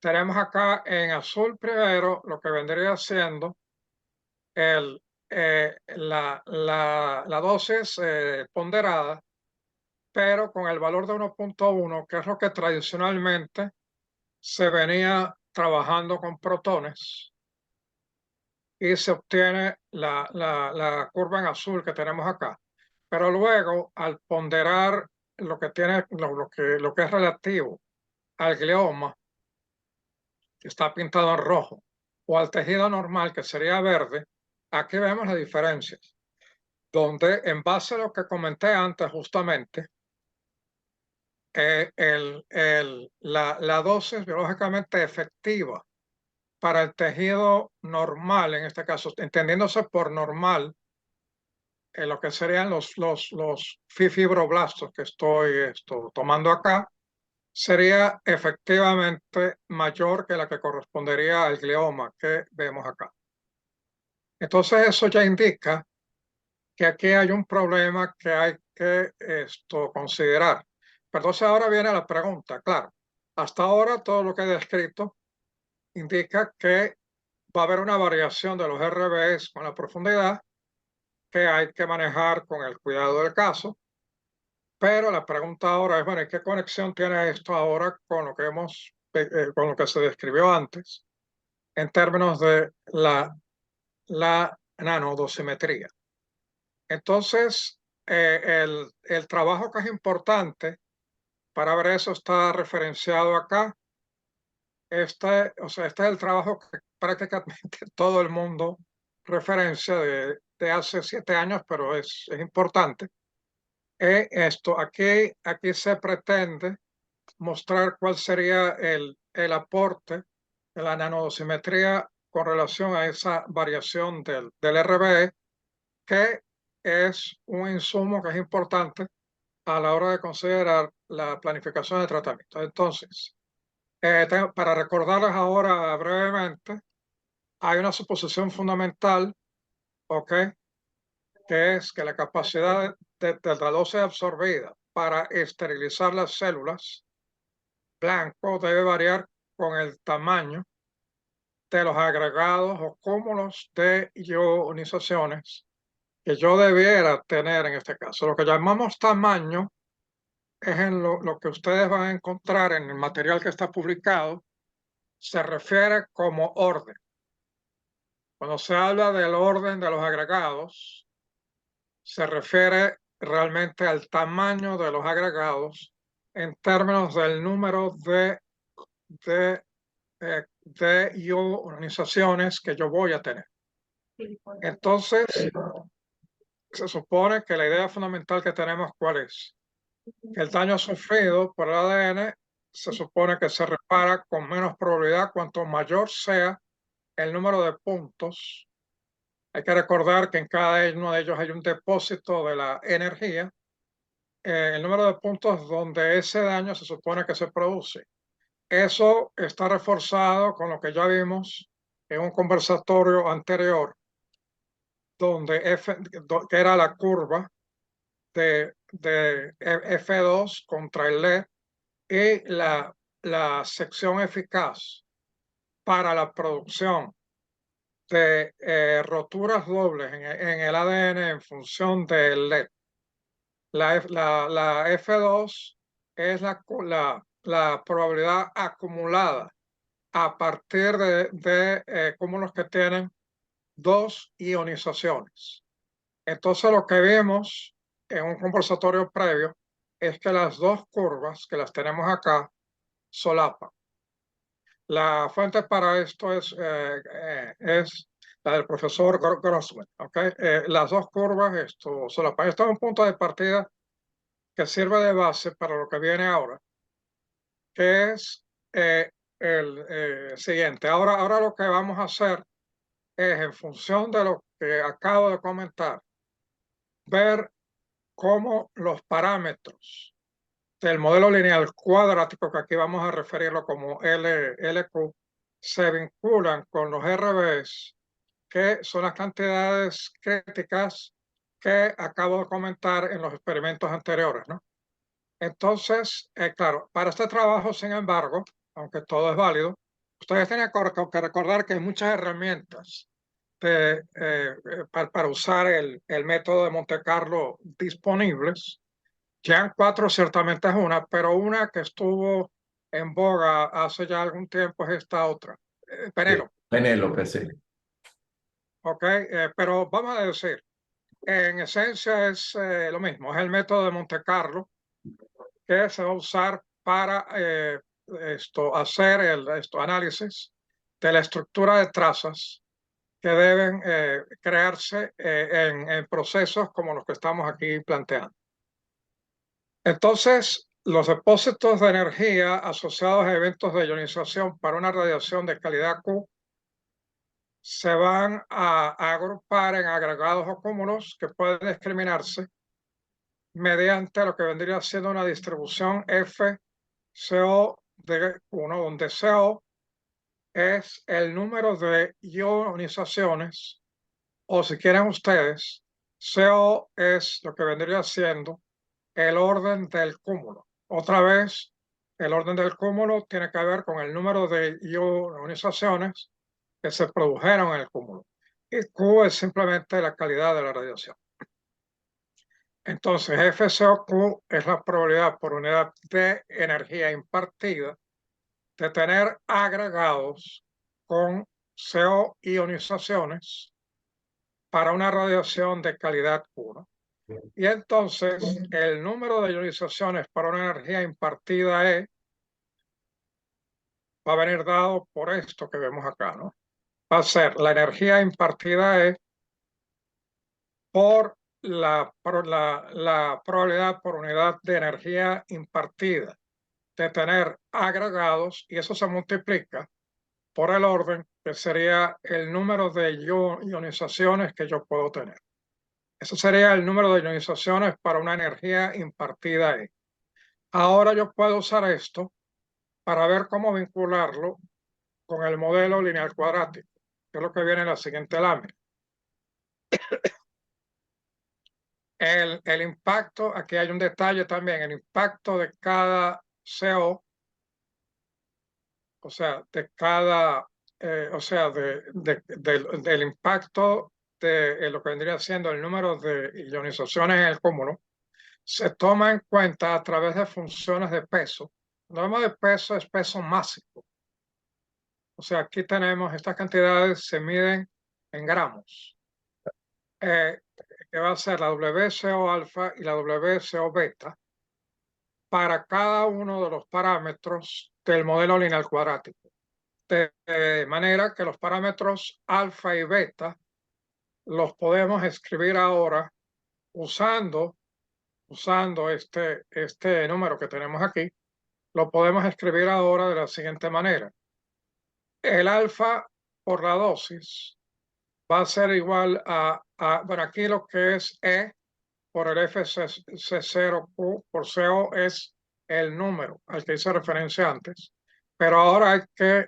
tenemos acá en azul primero lo que vendría siendo la dosis ponderada, pero con el valor de 1,1, que es lo que tradicionalmente se venía trabajando con protones, y se obtiene la curva en azul que tenemos acá. Pero luego, al ponderar lo que es relativo al glioma, que está pintado en rojo, o al tejido normal, que sería verde, aquí vemos las diferencias, donde en base a lo que comenté antes justamente, la dosis biológicamente efectiva para el tejido normal, en este caso, entendiéndose por normal, lo que serían los fibroblastos que estoy tomando acá, sería efectivamente mayor que la que correspondería al glioma que vemos acá. Entonces eso ya indica que aquí hay un problema que hay que considerar. Pero entonces ahora viene la pregunta, claro, hasta ahora todo lo que he descrito indica que va a haber una variación de los RBS con la profundidad que hay que manejar con el cuidado del caso. Pero la pregunta ahora es, bueno, ¿qué conexión tiene esto ahora con lo que con lo que se describió antes en términos de la nanodosimetría? Entonces, el trabajo que es importante para ver eso está referenciado acá. O sea, este es el trabajo que prácticamente todo el mundo referencia de hace 7 años, pero es importante. Aquí se pretende mostrar cuál sería el aporte de la nanodosimetría con relación a esa variación del RBE, que es un insumo que es importante a la hora de considerar la planificación de tratamiento. Entonces, para recordarles ahora brevemente, hay una suposición fundamental, ¿ok?, que es que la capacidad de la dosis absorbida para esterilizar las células blanco debe variar con el tamaño de los agregados o cúmulos de ionizaciones que yo debiera tener en este caso. Lo que llamamos tamaño es en lo que ustedes van a encontrar en el material que está publicado, se refiere como orden. Cuando se habla del orden de los agregados, se refiere realmente al tamaño de los agregados en términos del número de ionizaciones que yo voy a tener. Entonces, se supone que la idea fundamental que tenemos, ¿cuál es? Que el daño sufrido por el ADN se supone que se repara con menos probabilidad cuanto mayor sea el número de puntos. Hay que recordar que en cada uno de ellos hay un depósito de la energía. El número de puntos donde ese daño se supone que se produce. Eso está reforzado con lo que ya vimos en un conversatorio anterior, donde que era la curva de F2 contra el LED y la sección eficaz para la producción de roturas dobles en el ADN en función del LED. La F2 es la probabilidad acumulada a partir de cúmulos que tienen 2 ionizaciones. Entonces lo que vimos en un conversatorio previo es que las dos curvas que las tenemos acá solapan. La fuente para esto es la del profesor Grossman. ¿Okay? Las dos curvas solapan. Esto es un punto de partida que sirve de base para lo que viene ahora, que es el siguiente. Ahora lo que vamos a hacer es, en función de lo que acabo de comentar, ver cómo los parámetros del modelo lineal cuadrático, que aquí vamos a referirlo como LQ, se vinculan con los RBS, que son las cantidades críticas que acabo de comentar en los experimentos anteriores, ¿no? Entonces, claro, para este trabajo, sin embargo, aunque todo es válido, ustedes tienen que recordar que hay muchas herramientas para usar el método de Monte Carlo disponibles. Jan 4 ciertamente es una, pero una que estuvo en boga hace ya algún tiempo es esta otra, Penélope.
Penélope, sí.
Ok, pero vamos a decir, en esencia es lo mismo, es el método de Monte Carlo que se va a usar para hacer el análisis de la estructura de trazas que deben crearse en procesos como los que estamos aquí planteando. Entonces, los depósitos de energía asociados a eventos de ionización para una radiación de calidad Q se van a agrupar en agregados o cúmulos que pueden discriminarse mediante lo que vendría siendo una distribución FCO de 1, donde CO es el número de ionizaciones, o si quieren ustedes, CO es lo que vendría siendo el orden del cúmulo. Otra vez, el orden del cúmulo tiene que ver con el número de ionizaciones que se produjeron en el cúmulo. Y Q es simplemente la calidad de la radiación. Entonces, FCOQ es la probabilidad por unidad de energía impartida de tener agregados con CO ionizaciones para una radiación de calidad Q. Y entonces, el número de ionizaciones para una energía impartida E va a venir dado por esto que vemos acá, ¿no? Va a ser la energía impartida E por la probabilidad por unidad de energía impartida de tener agregados, y eso se multiplica por el orden que sería el número de ionizaciones que yo puedo tener. Eso sería el número de ionizaciones para una energía impartida E. Ahora yo puedo usar esto para ver cómo vincularlo con el modelo lineal cuadrático, que es lo que viene en la siguiente lámina. El impacto, aquí hay un detalle también, el impacto de cada CO, o sea, de cada, del impacto de lo que vendría siendo el número de ionizaciones en el cúmulo, se toma en cuenta a través de funciones de peso. Cuando hablamos de peso, es peso másico. O sea, aquí tenemos estas cantidades, se miden en gramos. Que va a ser la WCO alfa y la WCO beta para cada uno de los parámetros del modelo lineal cuadrático. De manera que los parámetros alfa y beta los podemos escribir ahora usando este número que tenemos aquí, lo podemos escribir ahora de la siguiente manera. El alfa por la dosis va a ser igual bueno, aquí lo que es E por el FC0Q por CO es el número al que hice referencia antes, pero ahora hay que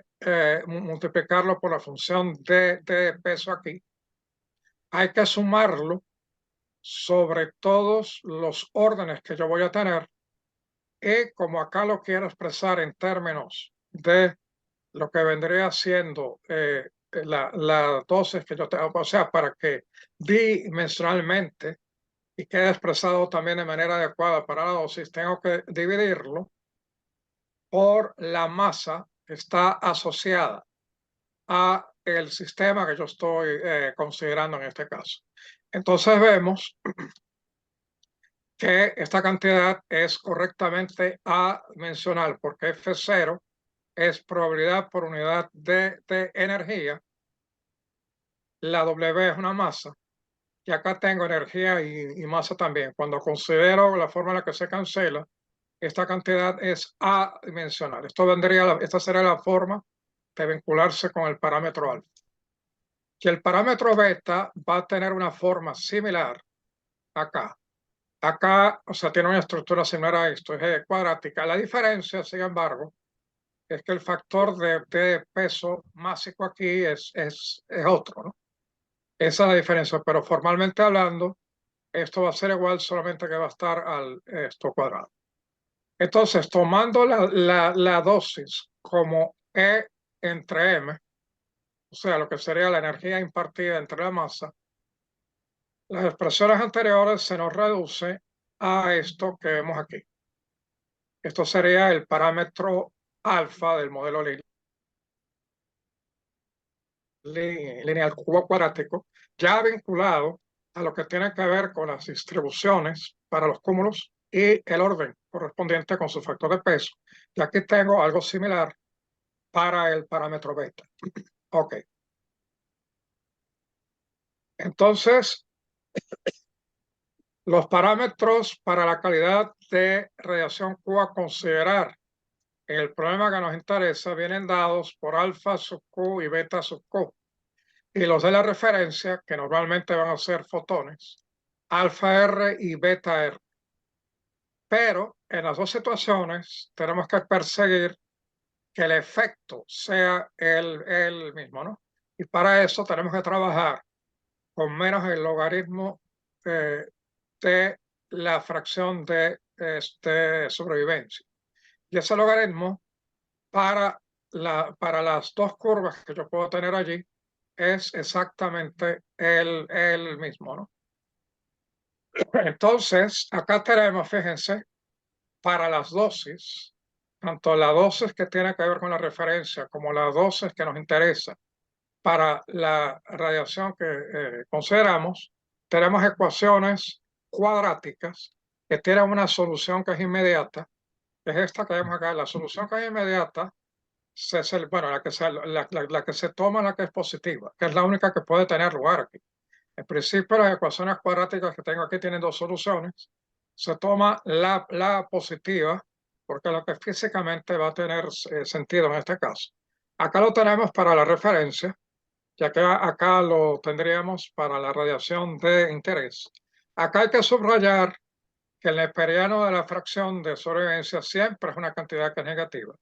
multiplicarlo por la función de peso aquí. Hay que sumarlo sobre todos los órdenes que yo voy a tener, y como acá lo quiero expresar en términos de lo que vendría siendo la dosis que yo tengo, o sea, para que dimensionalmente y quede expresado también de manera adecuada para la dosis, tengo que dividirlo por la masa que está asociada a el sistema que yo estoy considerando en este caso. Entonces vemos que esta cantidad es correctamente adimensional porque F0 es probabilidad por unidad de energía, la W es una masa, y acá tengo energía y masa también. Cuando considero la forma en la que se cancela, esta cantidad es adimensional. Esta sería la forma de vincularse con el parámetro alfa. Y el parámetro beta va a tener una forma similar acá. Acá, o sea, tiene una estructura similar a esto, es cuadrática. La diferencia, sin embargo, es que el factor de peso másico aquí es otro, ¿no? Esa es la diferencia, pero formalmente hablando, esto va a ser igual, solamente que va a estar al esto cuadrado. Entonces, tomando la dosis como E entre M, o sea, lo que sería la energía impartida entre la masa, las expresiones anteriores se nos reduce a esto que vemos aquí. Esto sería el parámetro alfa del modelo lineal cubo cuadrático, ya vinculado a lo que tiene que ver con las distribuciones para los cúmulos y el orden correspondiente con su factor de peso. Y aquí tengo algo similar para el parámetro beta. Ok. Entonces, los parámetros para la calidad de radiación Q a considerar en el problema que nos interesa vienen dados por alfa sub Q y beta sub Q. Y los de la referencia, que normalmente van a ser fotones, alfa R y beta R. Pero en las dos situaciones tenemos que perseguir que el efecto sea el mismo, ¿no? Y para eso tenemos que trabajar con menos el logaritmo de la fracción de sobrevivencia. Y ese logaritmo para las dos curvas que yo puedo tener allí es exactamente el mismo, ¿no? Entonces, acá tenemos, fíjense, para las dosis, tanto la dosis que tiene que ver con la referencia como la dosis que nos interesa para la radiación que consideramos, tenemos ecuaciones cuadráticas que tienen una solución que es inmediata, que es esta que vemos acá. La solución que es inmediata, bueno, la que se toma, la que es positiva, que es la única que puede tener lugar aquí. En principio, las ecuaciones cuadráticas que tengo aquí tienen dos soluciones. Se toma la positiva, porque es lo que físicamente va a tener sentido en este caso. Acá lo tenemos para la referencia, ya que acá lo tendríamos para la radiación de interés. Acá hay que subrayar que el neperiano de la fracción de sobrevivencia siempre es una cantidad que es negativa.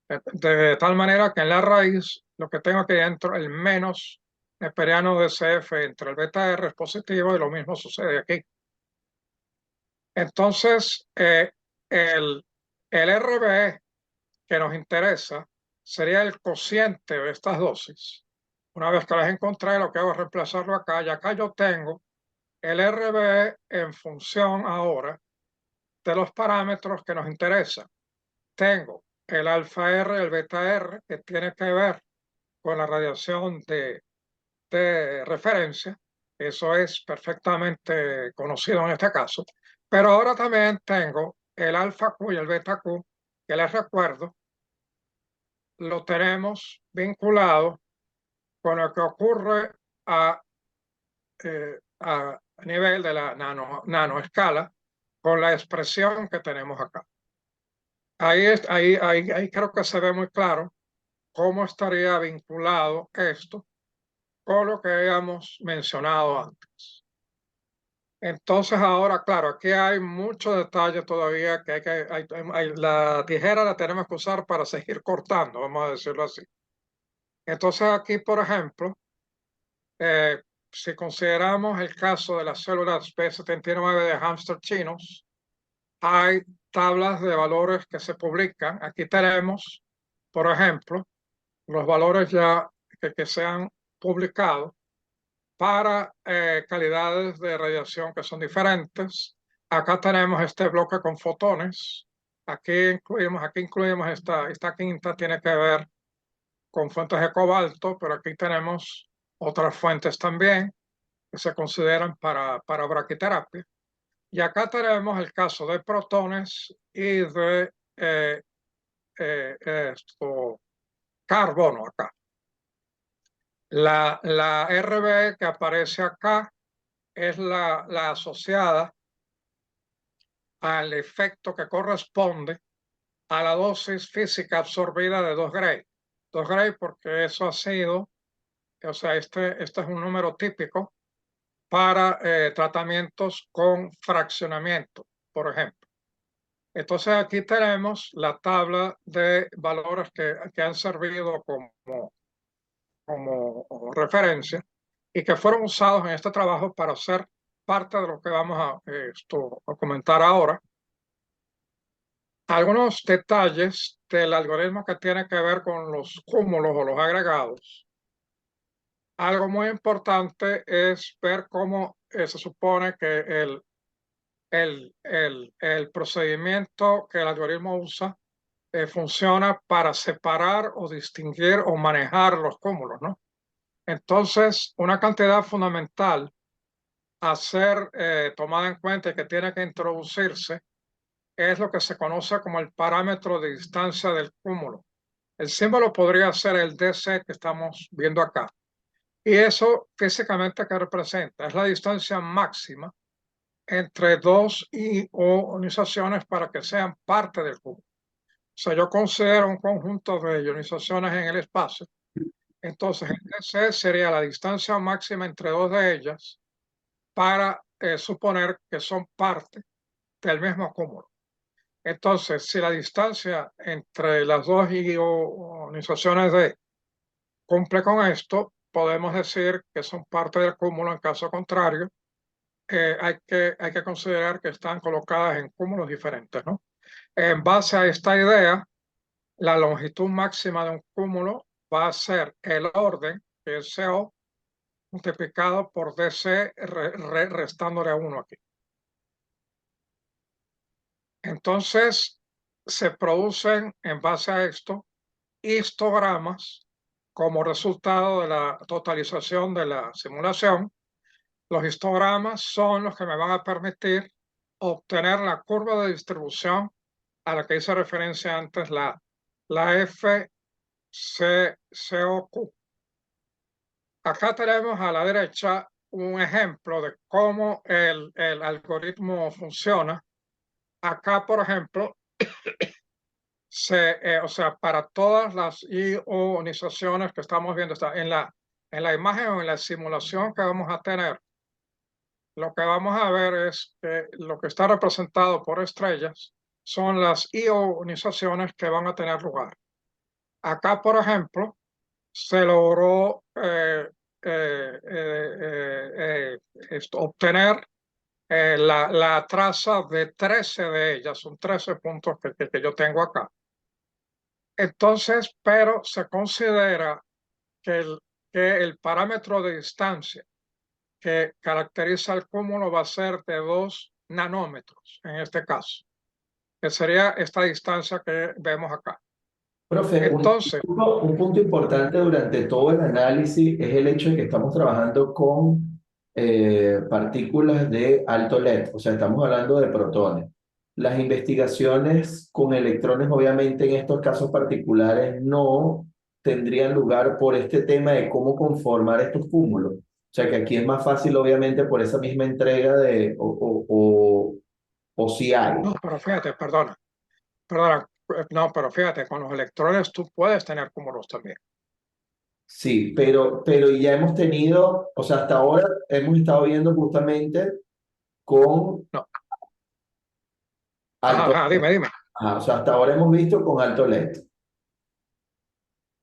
De tal manera que en la raíz, lo que tengo aquí dentro, el menos neperiano de CF entre el beta R es positivo, y lo mismo sucede aquí. Entonces, el RBE que nos interesa sería el cociente de estas dosis. Una vez que las encontré, lo que hago es reemplazarlo acá, y acá yo tengo el RBE en función ahora de los parámetros que nos interesan. Tengo el alfa R y el beta R, que tiene que ver con la radiación de referencia. Eso es perfectamente conocido en este caso. Pero ahora también tengo el alfa Q y el beta Q, que les recuerdo, lo tenemos vinculado con lo que ocurre a nivel de la nanoescala, con la expresión que tenemos acá. Ahí creo que se ve muy claro cómo estaría vinculado esto con lo que habíamos mencionado antes. Entonces ahora, claro, aquí hay mucho detalle todavía que la tijera la tenemos que usar para seguir cortando, vamos a decirlo así. Entonces aquí, por ejemplo, si consideramos el caso de las células P79 de hámster chinos, hay tablas de valores que se publican. Aquí tenemos, por ejemplo, los valores ya que se han publicado para calidades de radiación que son diferentes. Acá tenemos este bloque con fotones. Aquí incluimos esta quinta, tiene que ver con fuentes de cobalto, pero aquí tenemos otras fuentes también que se consideran para braquiterapia. Y acá tenemos el caso de protones y de carbono acá. La RBE que aparece acá es la asociada al efecto que corresponde a la dosis física absorbida de 2 Gray. 2 Gray porque eso ha sido, o sea, este es un número típico para tratamientos con fraccionamiento, por ejemplo. Entonces aquí tenemos la tabla de valores que han servido como referencia y que fueron usados en este trabajo para hacer parte de lo que vamos a comentar ahora. Algunos detalles del algoritmo que tiene que ver con los cúmulos o los agregados. Algo muy importante es ver cómo se supone que el procedimiento que el algoritmo usa funciona para separar o distinguir o manejar los cúmulos, ¿no? Entonces, una cantidad fundamental a ser tomada en cuenta y que tiene que introducirse es lo que se conoce como el parámetro de distancia del cúmulo. El símbolo podría ser el DC que estamos viendo acá. Y eso físicamente que representa es la distancia máxima entre dos ionizaciones para que sean parte del cúmulo. O sea, yo considero un conjunto de ionizaciones en el espacio. Entonces, el DC sería la distancia máxima entre dos de ellas para suponer que son parte del mismo cúmulo. Entonces, si la distancia entre las dos ionizaciones D cumple con esto, podemos decir que son parte del cúmulo. En caso contrario, hay que considerar que están colocadas en cúmulos diferentes, ¿no? En base a esta idea, la longitud máxima de un cúmulo va a ser el orden, que es CO, multiplicado por DC, restándole a 1 aquí. Entonces, se producen en base a esto histogramas como resultado de la totalización de la simulación. Los histogramas son los que me van a permitir obtener la curva de distribución a la que hice referencia antes, la FCCOQ. Acá tenemos a la derecha un ejemplo de cómo el algoritmo funciona. Acá, por ejemplo, o sea, para todas las ionizaciones que estamos viendo, está en la imagen o en la simulación que vamos a tener, lo que vamos a ver es que lo que está representado por estrellas son las ionizaciones que van a tener lugar. Acá, por ejemplo, se logró obtener la traza de 13 de ellas, son 13 puntos que yo tengo acá. Entonces, pero se considera que el parámetro de distancia que caracteriza el cúmulo va a ser de 2 nanómetros, en este caso, que sería esta distancia que vemos acá.
Profe,
Entonces,
un punto importante durante todo el análisis es el hecho de que estamos trabajando con partículas de alto LED, o sea, estamos hablando de protones. Las investigaciones con electrones, obviamente, en estos casos particulares no tendrían lugar por este tema de cómo conformar estos cúmulos. O sea, que aquí es más fácil, obviamente, por esa misma entrega de, o si hay.
no, pero fíjate, perdona, no, pero fíjate, con los electrones tú puedes tener cúmulos también.
Sí, pero ya hemos tenido, o sea, hasta ahora hemos estado viendo justamente con
No,
alto
ajá,
LED.
dime.
Ajá, o sea, hasta ahora hemos visto con alto LED.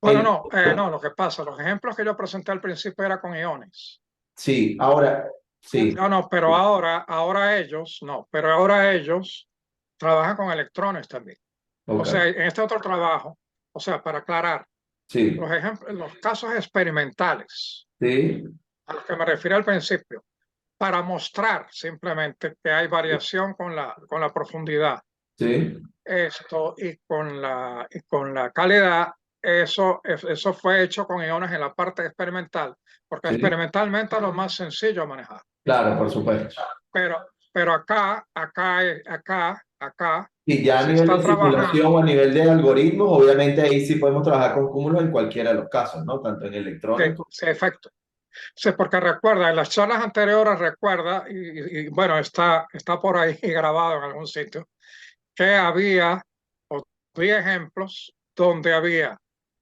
Bueno,
El-
no, lo que pasa, los ejemplos que yo presenté al principio era con iones.
sí, ahora, sí,
No, pero ahora ellos, no, pero ahora ellos trabajan con electrones también. O
ok,
sea, en este otro trabajo, o sea, para aclarar,
sí,
los ejemplos, los casos experimentales
sí,
a los que me refiero al principio, para mostrar simplemente que hay variación con la profundidad,
sí,
esto y con la calidad, eso fue hecho con iones en la parte experimental, porque
sí,
experimentalmente es lo más sencillo a manejar.
claro, por supuesto.
Pero acá
Y ya a
se
nivel
está
de simulación o
trabajando.
a nivel de algoritmos, obviamente ahí sí podemos trabajar con cúmulos en cualquiera de los casos, ¿no? Tanto en electrones como...
Sí, efecto. Sí, porque recuerda, en las charlas anteriores recuerda, y bueno, está por ahí grabado en algún sitio, que o vi ejemplos donde había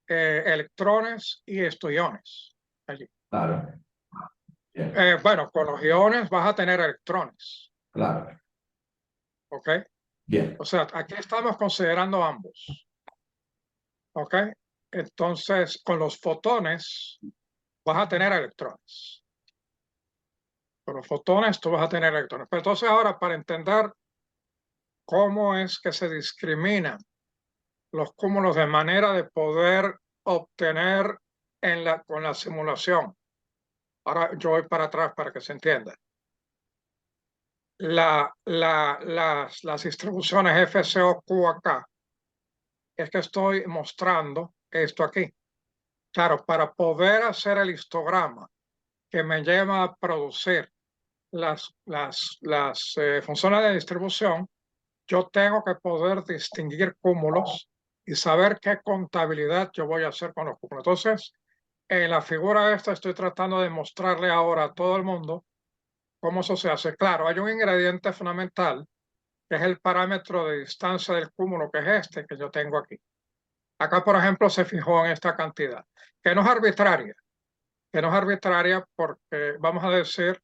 electrones y iones allí.
Claro, bien,
Bueno, con los iones vas a tener electrones,
claro,
¿ok?
bien,
O sea, aquí estamos considerando ambos, ¿ok? Entonces, con los fotones vas a tener electrones. Con los fotones tú vas a tener electrones. Pero entonces ahora, para entender cómo es que se discriminan los cúmulos de manera de poder obtener con la simulación. Ahora yo voy para atrás para que se entienda. Las distribuciones FCOQ acá es que estoy mostrando esto aquí. Claro, para poder hacer el histograma que me lleva a producir las funciones de distribución, yo tengo que poder distinguir cúmulos y saber qué contabilidad yo voy a hacer con los cúmulos. Entonces, en la figura esta estoy tratando de mostrarle ahora a todo el mundo cómo eso se hace. Claro, hay un ingrediente fundamental que es el parámetro de distancia del cúmulo, que es este que yo tengo aquí. Acá, por ejemplo, se fijó en esta cantidad, que no es arbitraria, porque, vamos a decir,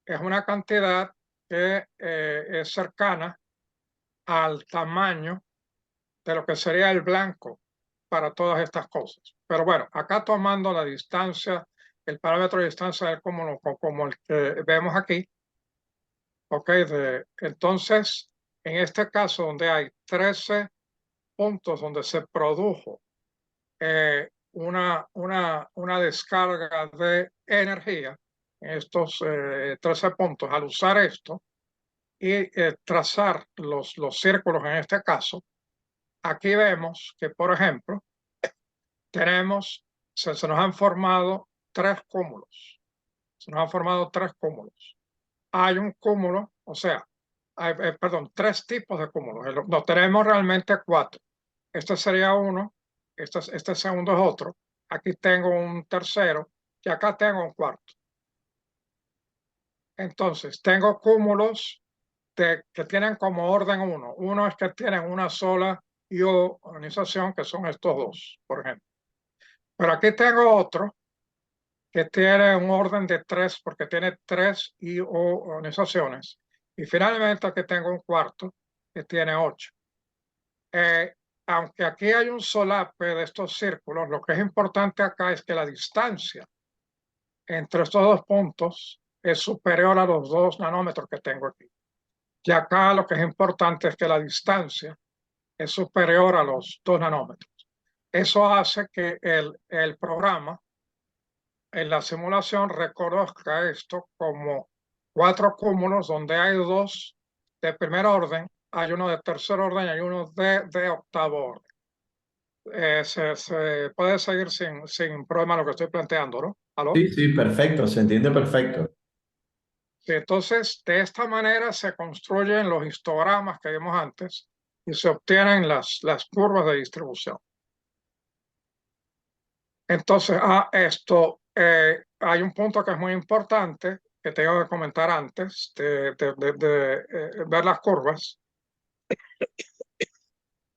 es una cantidad que es cercana al tamaño de lo que sería el blanco para todas estas cosas. Pero bueno, acá tomando la distancia, el parámetro de distancia del cúmulo como el que vemos aquí, ¿ok? Entonces, en este caso donde hay 13 puntos donde se produjo una descarga de energía, en estos 13 puntos, al usar esto y trazar los círculos en este caso, aquí vemos que, por ejemplo, tenemos, se nos han formado tres cúmulos. Se nos han formado tres cúmulos. Hay un cúmulo, o sea, hay, perdón, tres tipos de cúmulos. No, tenemos realmente cuatro. Este sería uno, este segundo es otro. Aquí tengo un tercero y acá tengo un cuarto. Entonces, tengo cúmulos que tienen como orden uno. Uno es que tienen una sola ionización, que son estos dos, por ejemplo. Pero aquí tengo otro que tiene un orden de tres, porque tiene tres ionizaciones. Y finalmente aquí tengo un cuarto que tiene 8. Aunque aquí hay un solape de estos círculos, lo que es importante acá es que la distancia entre estos dos puntos es superior a los 2 nanómetros que tengo aquí. Y acá lo que es importante es que la distancia es superior a los 2 nanómetros. Eso hace que el programa en la simulación reconozca esto como 4 cúmulos donde hay 2 de primer orden, hay uno de tercer orden y hay uno de octavo orden. Se puede seguir sin problema lo que estoy planteando, ¿no? ¿Aló?
Sí, sí, perfecto, se entiende perfecto.
Sí, entonces, de esta manera se construyen los histogramas que vimos antes y se obtienen las curvas de distribución. Entonces, hay un punto que es muy importante que tengo que comentar antes de ver las curvas.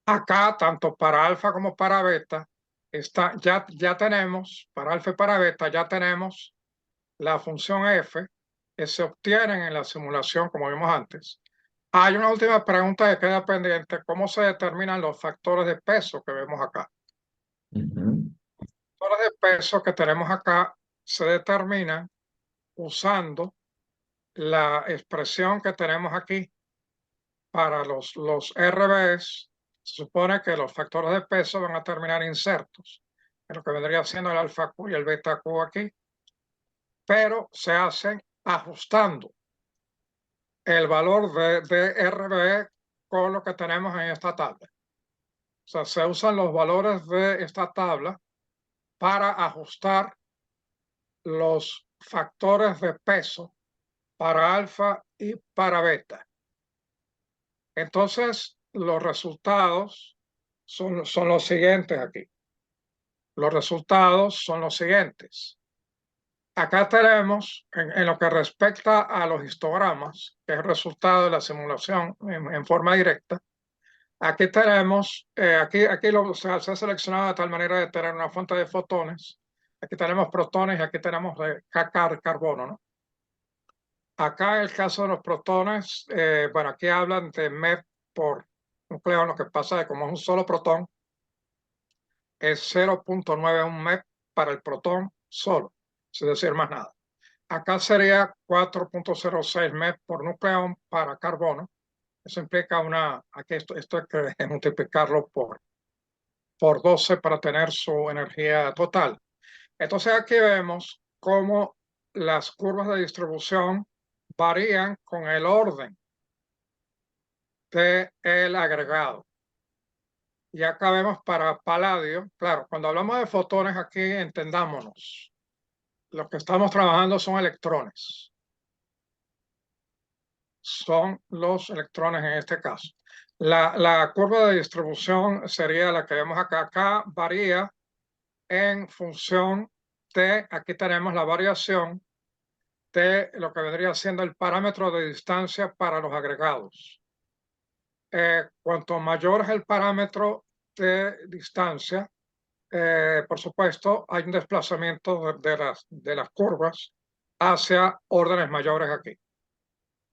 Acá, tanto para alfa como para beta, ya tenemos, para alfa y para beta, ya tenemos la función f que se obtienen en la simulación, como vimos antes. Hay una última pregunta que queda pendiente: ¿cómo se determinan los factores de peso que vemos acá?
Ujú.
Los factores de peso que tenemos acá se determinan usando la expresión que tenemos aquí para los RBs. Se supone que los factores de peso van a terminar insertos en lo que vendría siendo el alfa Q y el beta Q aquí, pero se hacen ajustando el valor de RB con lo que tenemos en esta tabla. O sea, se usan los valores de esta tabla para ajustar los factores de peso para alfa y para beta. Entonces, los resultados son los siguientes aquí. Los resultados son los siguientes. Acá tenemos, en lo que respecta a los histogramas, que es el resultado de la simulación en forma directa, aquí tenemos, aquí se ha seleccionado de tal manera de tener una fuente de fotones. Aquí tenemos protones y aquí tenemos carbono, ¿no? Acá en el caso de los protones, bueno, aquí hablan de MEP por nucleón. Lo que pasa es que como es un solo protón, es 0.91 MEP para el protón solo, sin decir más nada. Acá sería 4.06 MEP por nucleón para carbono. Eso implica aquí esto hay que multiplicarlo por 12 para tener su energía total. Entonces aquí vemos cómo las curvas de distribución varían con el orden del agregado. Y acá vemos para paladio, claro, cuando hablamos de fotones aquí, entendámonos, lo que estamos trabajando son electrones. Son los electrones en este caso. La curva de distribución sería la que vemos acá. Acá varía en función de, aquí tenemos la variación de lo que vendría siendo el parámetro de distancia para los agregados. Cuanto mayor es el parámetro de distancia, por supuesto, hay un desplazamiento de las curvas hacia órdenes mayores aquí. O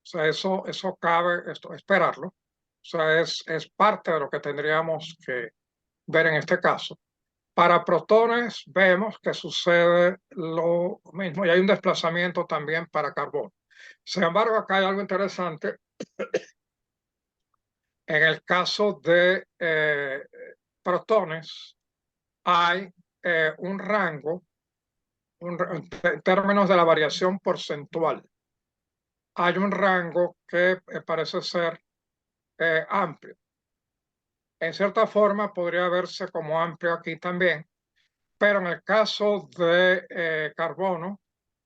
sea, eso cabe esperarlo. O sea, es parte de lo que tendríamos que ver en este caso. Para protones vemos que sucede lo mismo y hay un desplazamiento también para carbono. Sin embargo, acá hay algo interesante. En el caso de protones, hay un rango en términos de la variación porcentual. Hay un rango que parece ser amplio. En cierta forma podría verse como amplio aquí también, pero en el caso de carbono,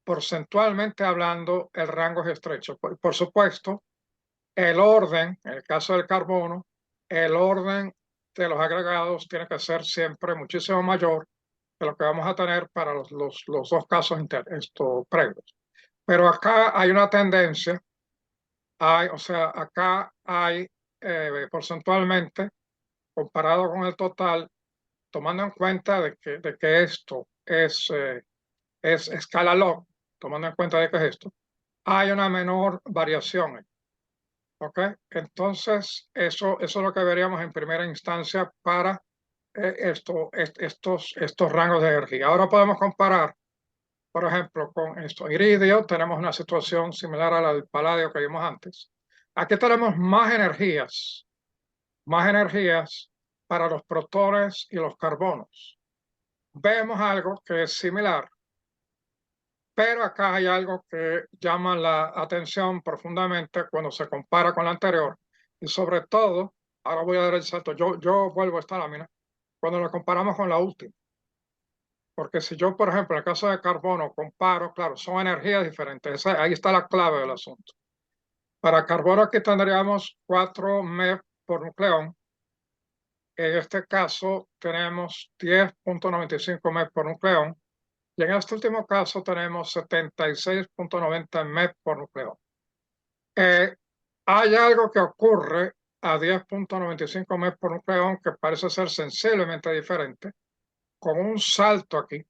porcentualmente hablando, el rango es estrecho. Por supuesto, el orden, en el caso del carbono, el orden de los agregados tiene que ser siempre muchísimo mayor de lo que vamos a tener para los dos casos previos. Pero acá hay una tendencia, o sea, acá hay porcentualmente, comparado con el total, tomando en cuenta de que esto es escala log, tomando en cuenta de que es esto, hay una menor variación. ¿Ok? Entonces, eso es lo que veríamos en primera instancia para estos rangos de energía. Ahora podemos comparar, por ejemplo, con esto. Iridio, tenemos una situación similar a la del paladio que vimos antes. Aquí tenemos más energías para los protones y los carbonos. Vemos algo que es similar, pero acá hay algo que llama la atención profundamente cuando se compara con la anterior. Y sobre todo, ahora voy a dar el salto, yo vuelvo a esta lámina, cuando la comparamos con la última. Porque si yo, por ejemplo, en el caso de carbono comparo, claro, son energías diferentes. Ahí está la clave del asunto. Para carbono aquí tendríamos 4 MeV por nucleón. En este caso tenemos 10.95 MeV por nucleón. Y en este último caso tenemos 76.90 MeV por nucleón. Hay algo que ocurre a 10.95 MeV por nucleón que parece ser sensiblemente diferente, con un salto aquí,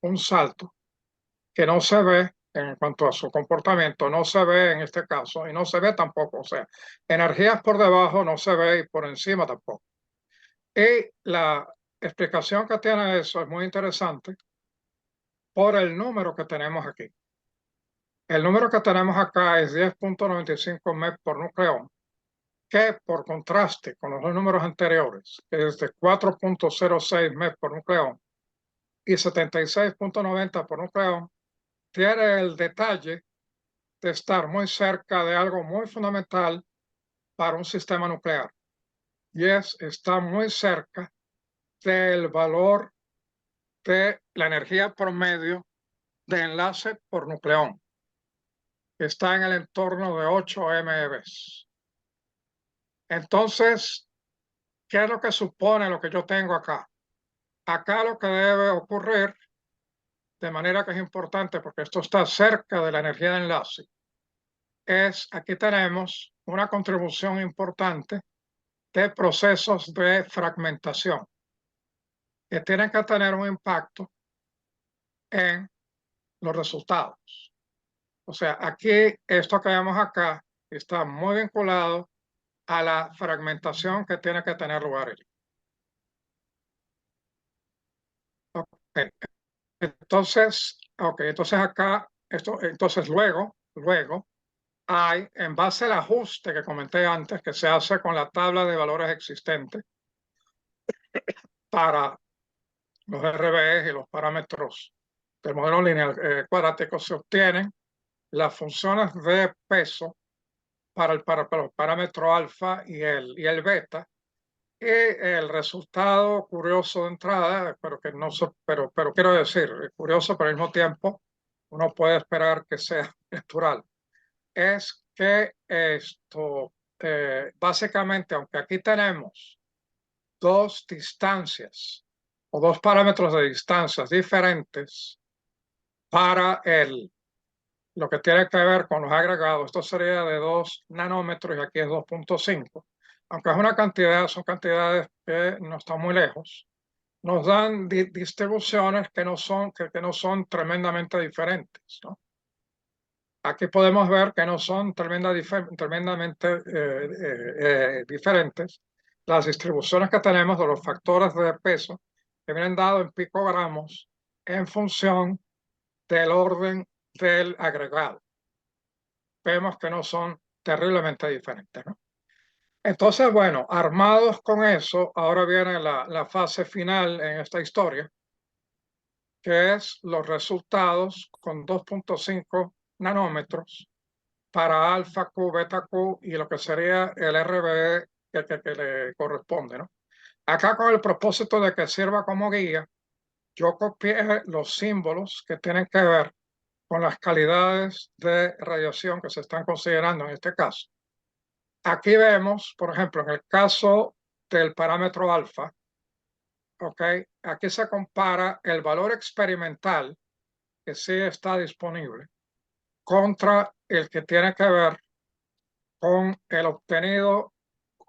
un salto que no se ve en cuanto a su comportamiento, no se ve en este caso y no se ve tampoco. O sea, energías por debajo no se ve y por encima tampoco. Y la explicación que tiene eso es muy interesante por el número que tenemos aquí. El número que tenemos acá es 10.95 MeV por nucleón, que por contraste con los dos números anteriores, que es de 4.06 MeV por nucleón y 76.90 por nucleón, tiene el detalle de estar muy cerca de algo muy fundamental para un sistema nuclear. Y está muy cerca del valor de la energía promedio de enlace por nucleón. Está en el entorno de 8 MeV. Entonces, ¿qué es lo que supone lo que yo tengo acá? Acá lo que debe ocurrir, de manera que es importante porque esto está cerca de la energía de enlace, aquí tenemos una contribución importante de procesos de fragmentación que tienen que tener un impacto en los resultados. O sea, aquí, esto que vemos acá está muy vinculado a la fragmentación que tiene que tener lugar allí. Okay. Entonces acá, entonces luego hay, en base al ajuste que comenté antes, que se hace con la tabla de valores existentes para los RBE y los parámetros del modelo lineal cuadrático, se obtienen las funciones de peso para el parámetro alfa y el beta. Y el resultado curioso de entrada, pero quiero decir, curioso, pero al mismo tiempo uno puede esperar que sea natural, es que básicamente, aunque aquí tenemos dos distancias o dos parámetros de distancias diferentes para lo que tiene que ver con los agregados, esto sería de 2 nanómetros y aquí es 2.5. Aunque es una cantidad, son cantidades que no están muy lejos, nos dan distribuciones que no son tremendamente diferentes, ¿no? Aquí podemos ver que no son tremendamente diferentes las distribuciones que tenemos de los factores de peso que vienen dados en picogramos en función del orden del agregado. Vemos que no son terriblemente diferentes, ¿no? Entonces, bueno, armados con eso, ahora viene la fase final en esta historia, que es los resultados con 2.5 nanómetros para alfa Q, beta Q y lo que sería el RBE que le corresponde, ¿no? Acá con el propósito de que sirva como guía, yo copié los símbolos que tienen que ver con las calidades de radiación que se están considerando en este caso. Aquí vemos, por ejemplo, en el caso del parámetro alfa, ¿ok? Aquí se compara el valor experimental que sí está disponible contra el que tiene que ver con el obtenido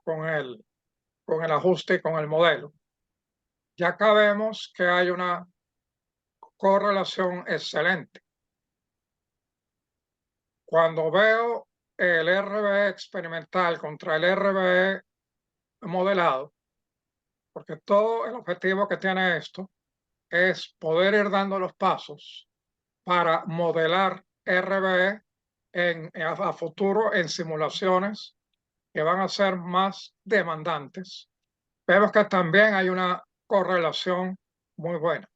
con el ajuste y con el modelo. Ya acá vemos que hay una correlación excelente. Cuando veo el RBE experimental contra el RBE modelado, porque todo el objetivo que tiene esto es poder ir dando los pasos para modelar RBE a futuro en simulaciones que van a ser más demandantes. Vemos que también hay una correlación muy buena.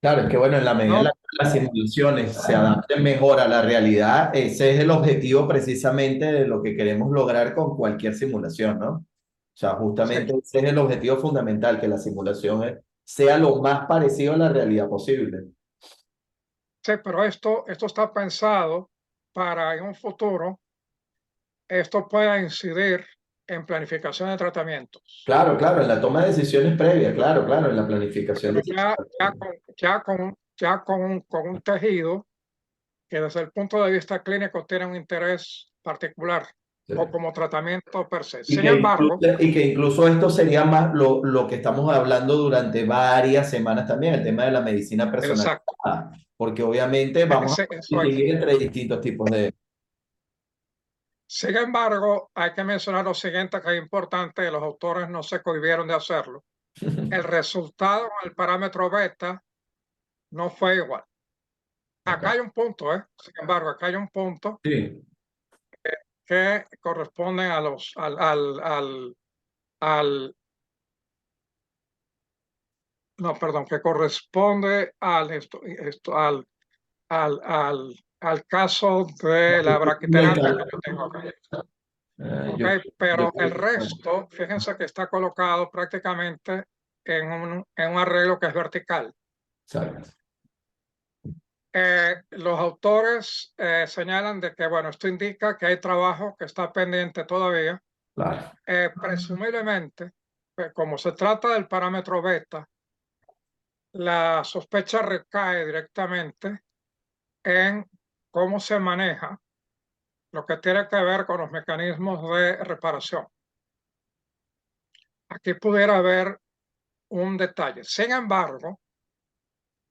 Claro, es que bueno, en la medida en
No,
la que las simulaciones se adapten mejor a la realidad, ese es el objetivo precisamente de lo que queremos lograr con cualquier simulación, ¿no? O sea,
sí,
justamente ese es el objetivo fundamental, que la simulación sea lo más parecido a la realidad posible.
sí, pero esto está pensado para en un futuro, esto pueda incidir en planificación de tratamientos.
Claro, claro, en la toma de decisiones previas, claro, claro, en la planificación
Pero
de
con un tejido que desde el punto de vista clínico tiene un interés particular o como tratamiento per se. Sin embargo,
Y que incluso esto sería más lo que estamos hablando durante varias semanas también, el tema de la medicina
exacto,
personalizada, porque obviamente vamos a
eso es.
distinguir entre distintos tipos de...
Sin embargo, hay que mencionar lo siguiente que es importante, los autores no se cohibieron de hacerlo. El resultado con el parámetro beta no fue igual. Acá hay un punto, sin embargo, acá hay un punto
Sí,
que corresponde a al, no, perdón, que corresponde al caso de la braquiterapia que yo tengo acá.
eh,
Ok,
yo, yo-
pero el resto, fíjense que está colocado prácticamente en un arreglo que es vertical.
exacto,
Los autores señalan de que, bueno, esto indica que hay trabajo que está pendiente todavía.
claro.
Presumiblemente, pues, como se trata del parámetro beta, la sospecha recae directamente en cómo se maneja lo que tiene que ver con los mecanismos de reparación. Aquí pudiera haber un detalle. Sin embargo,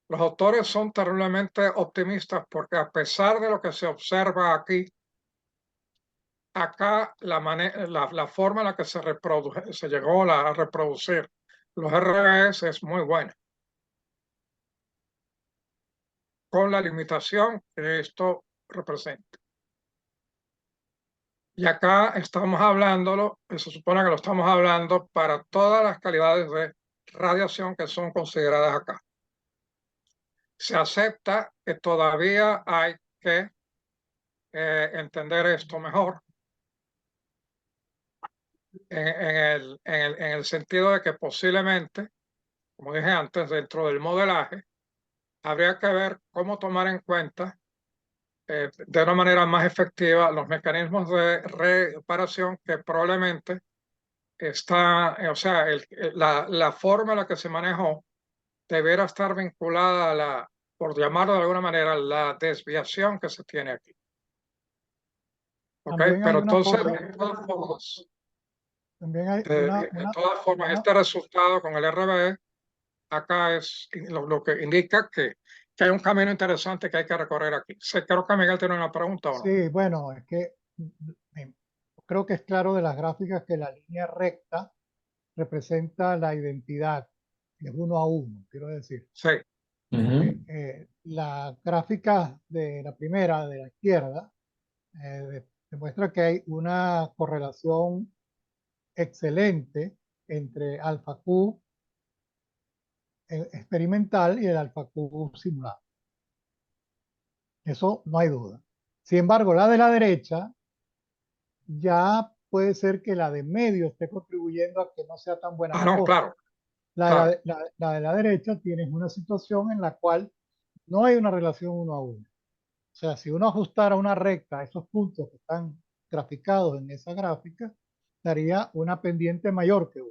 los autores son terriblemente optimistas porque a pesar de lo que se observa aquí, acá la forma en la que se llegó a reproducir los RBS es muy buena, con la limitación que esto representa. Y acá estamos hablándolo, se supone que lo estamos hablando para todas las calidades de radiación que son consideradas acá. Se acepta que todavía hay que entender esto mejor en el sentido de que posiblemente, como dije antes, dentro del modelaje, habría que ver cómo tomar en cuenta de una manera más efectiva los mecanismos de reparación que probablemente o sea, la forma en la que se manejó deberá estar vinculada a por llamarlo de alguna manera, la desviación que se tiene aquí. ¿Ok?
También hay
Pero
una
entonces,
cosa, también hay
de todas formas, este resultado con el RBE acá es lo que indica que hay un camino interesante que hay que recorrer aquí. Creo que Miguel tiene una pregunta o no.
sí, bueno, es que creo que es claro de las gráficas que la línea recta representa la identidad, es 1 a 1, quiero decir,
Sí,
porque
Ujú.
la gráfica de la primera, de la izquierda, demuestra que hay una correlación excelente entre alfa Q experimental y el alfa Q simulado. Eso no hay duda. Sin embargo, la de la derecha ya puede ser que la de medio esté contribuyendo a que no sea tan buena la
no,
cosa.
claro, claro.
La de la derecha tienes una situación en la cual no hay una relación 1 a 1. O sea, si uno ajustara una recta a esos puntos que están graficados en esa gráfica, daría una pendiente mayor que 1.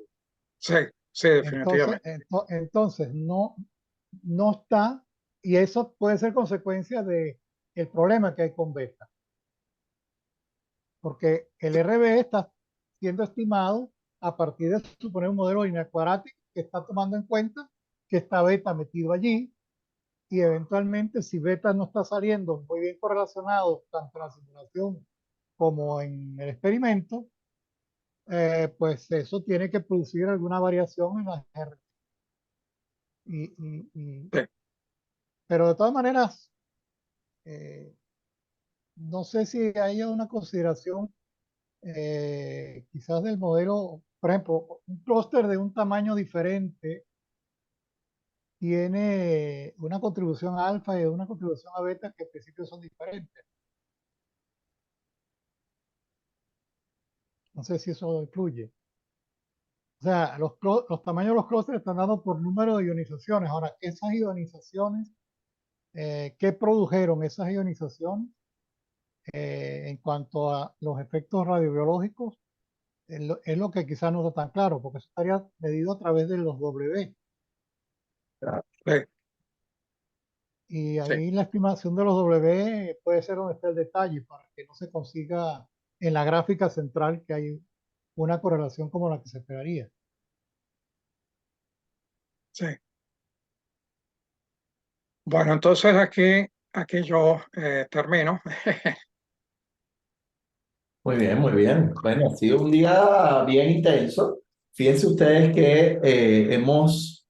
Sí, sí, definitivamente.
Entonces no está, y eso puede ser consecuencia de el problema que hay con beta, porque el RBE está siendo estimado a partir de suponer un modelo lineal cuadrático que está tomando en cuenta que está beta metido allí, y eventualmente si beta no está saliendo muy bien correlacionado tanto en la simulación como en el experimento, pues eso tiene que producir alguna variación en las R. Y, y- y-
Sí,
pero de todas maneras, eh, no sé si hay una consideración quizás del modelo, por ejemplo, un clúster de un tamaño diferente tiene una contribución a alfa y una contribución a beta que en principio son diferentes. No sé si eso influye. O sea, los tamaños de los clústeres están dados por número de ionizaciones. Ahora, esas ionizaciones, ¿qué produjeron esas ionizaciones en cuanto a los efectos radiobiológicos? Es lo que quizás no está tan claro, porque eso estaría medido a través de los W.
sí,
Y
sí,
ahí la estimación de los W puede ser donde está el detalle, para que no se consiga en la gráfica central que hay una correlación como la que se esperaría.
sí. Bueno, entonces aquí yo termino.
Muy bien, muy bien. Bueno, ha sido un día bien intenso. Fíjense ustedes que hemos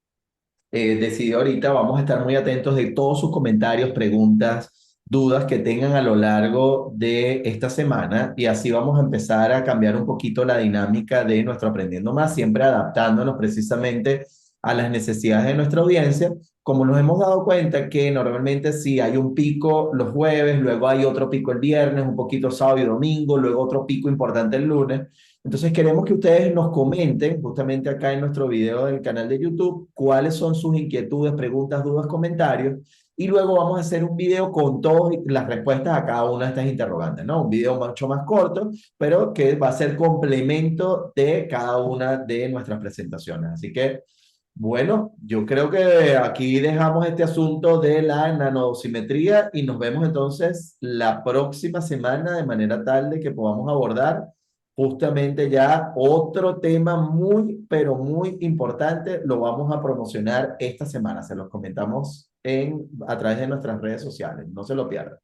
decidido ahorita, vamos a estar muy atentos de todos sus comentarios, preguntas, dudas que tengan a lo largo de esta semana y así vamos a empezar a cambiar un poquito la dinámica de nuestro Aprendiendo Más, siempre adaptándonos precisamente a las necesidades de nuestra audiencia. Como nos hemos dado cuenta que normalmente sí hay un pico los jueves, luego hay otro pico el viernes, un poquito sábado y domingo, luego otro pico importante el lunes. Entonces queremos que ustedes nos comenten justamente acá en nuestro video del canal de YouTube cuáles son sus inquietudes, preguntas, dudas, comentarios y luego vamos a hacer un video con todas las respuestas a cada una de estas interrogantes, ¿no? Un video mucho más corto, pero que va a ser complemento de cada una de nuestras presentaciones. Así que, bueno, yo creo que aquí dejamos este asunto de la nanosimetría y nos vemos entonces la próxima semana de manera tal de que podamos abordar justamente ya otro tema muy, pero muy importante. Lo vamos a promocionar esta semana. Se los comentamos a través de nuestras redes sociales. No se lo pierdan.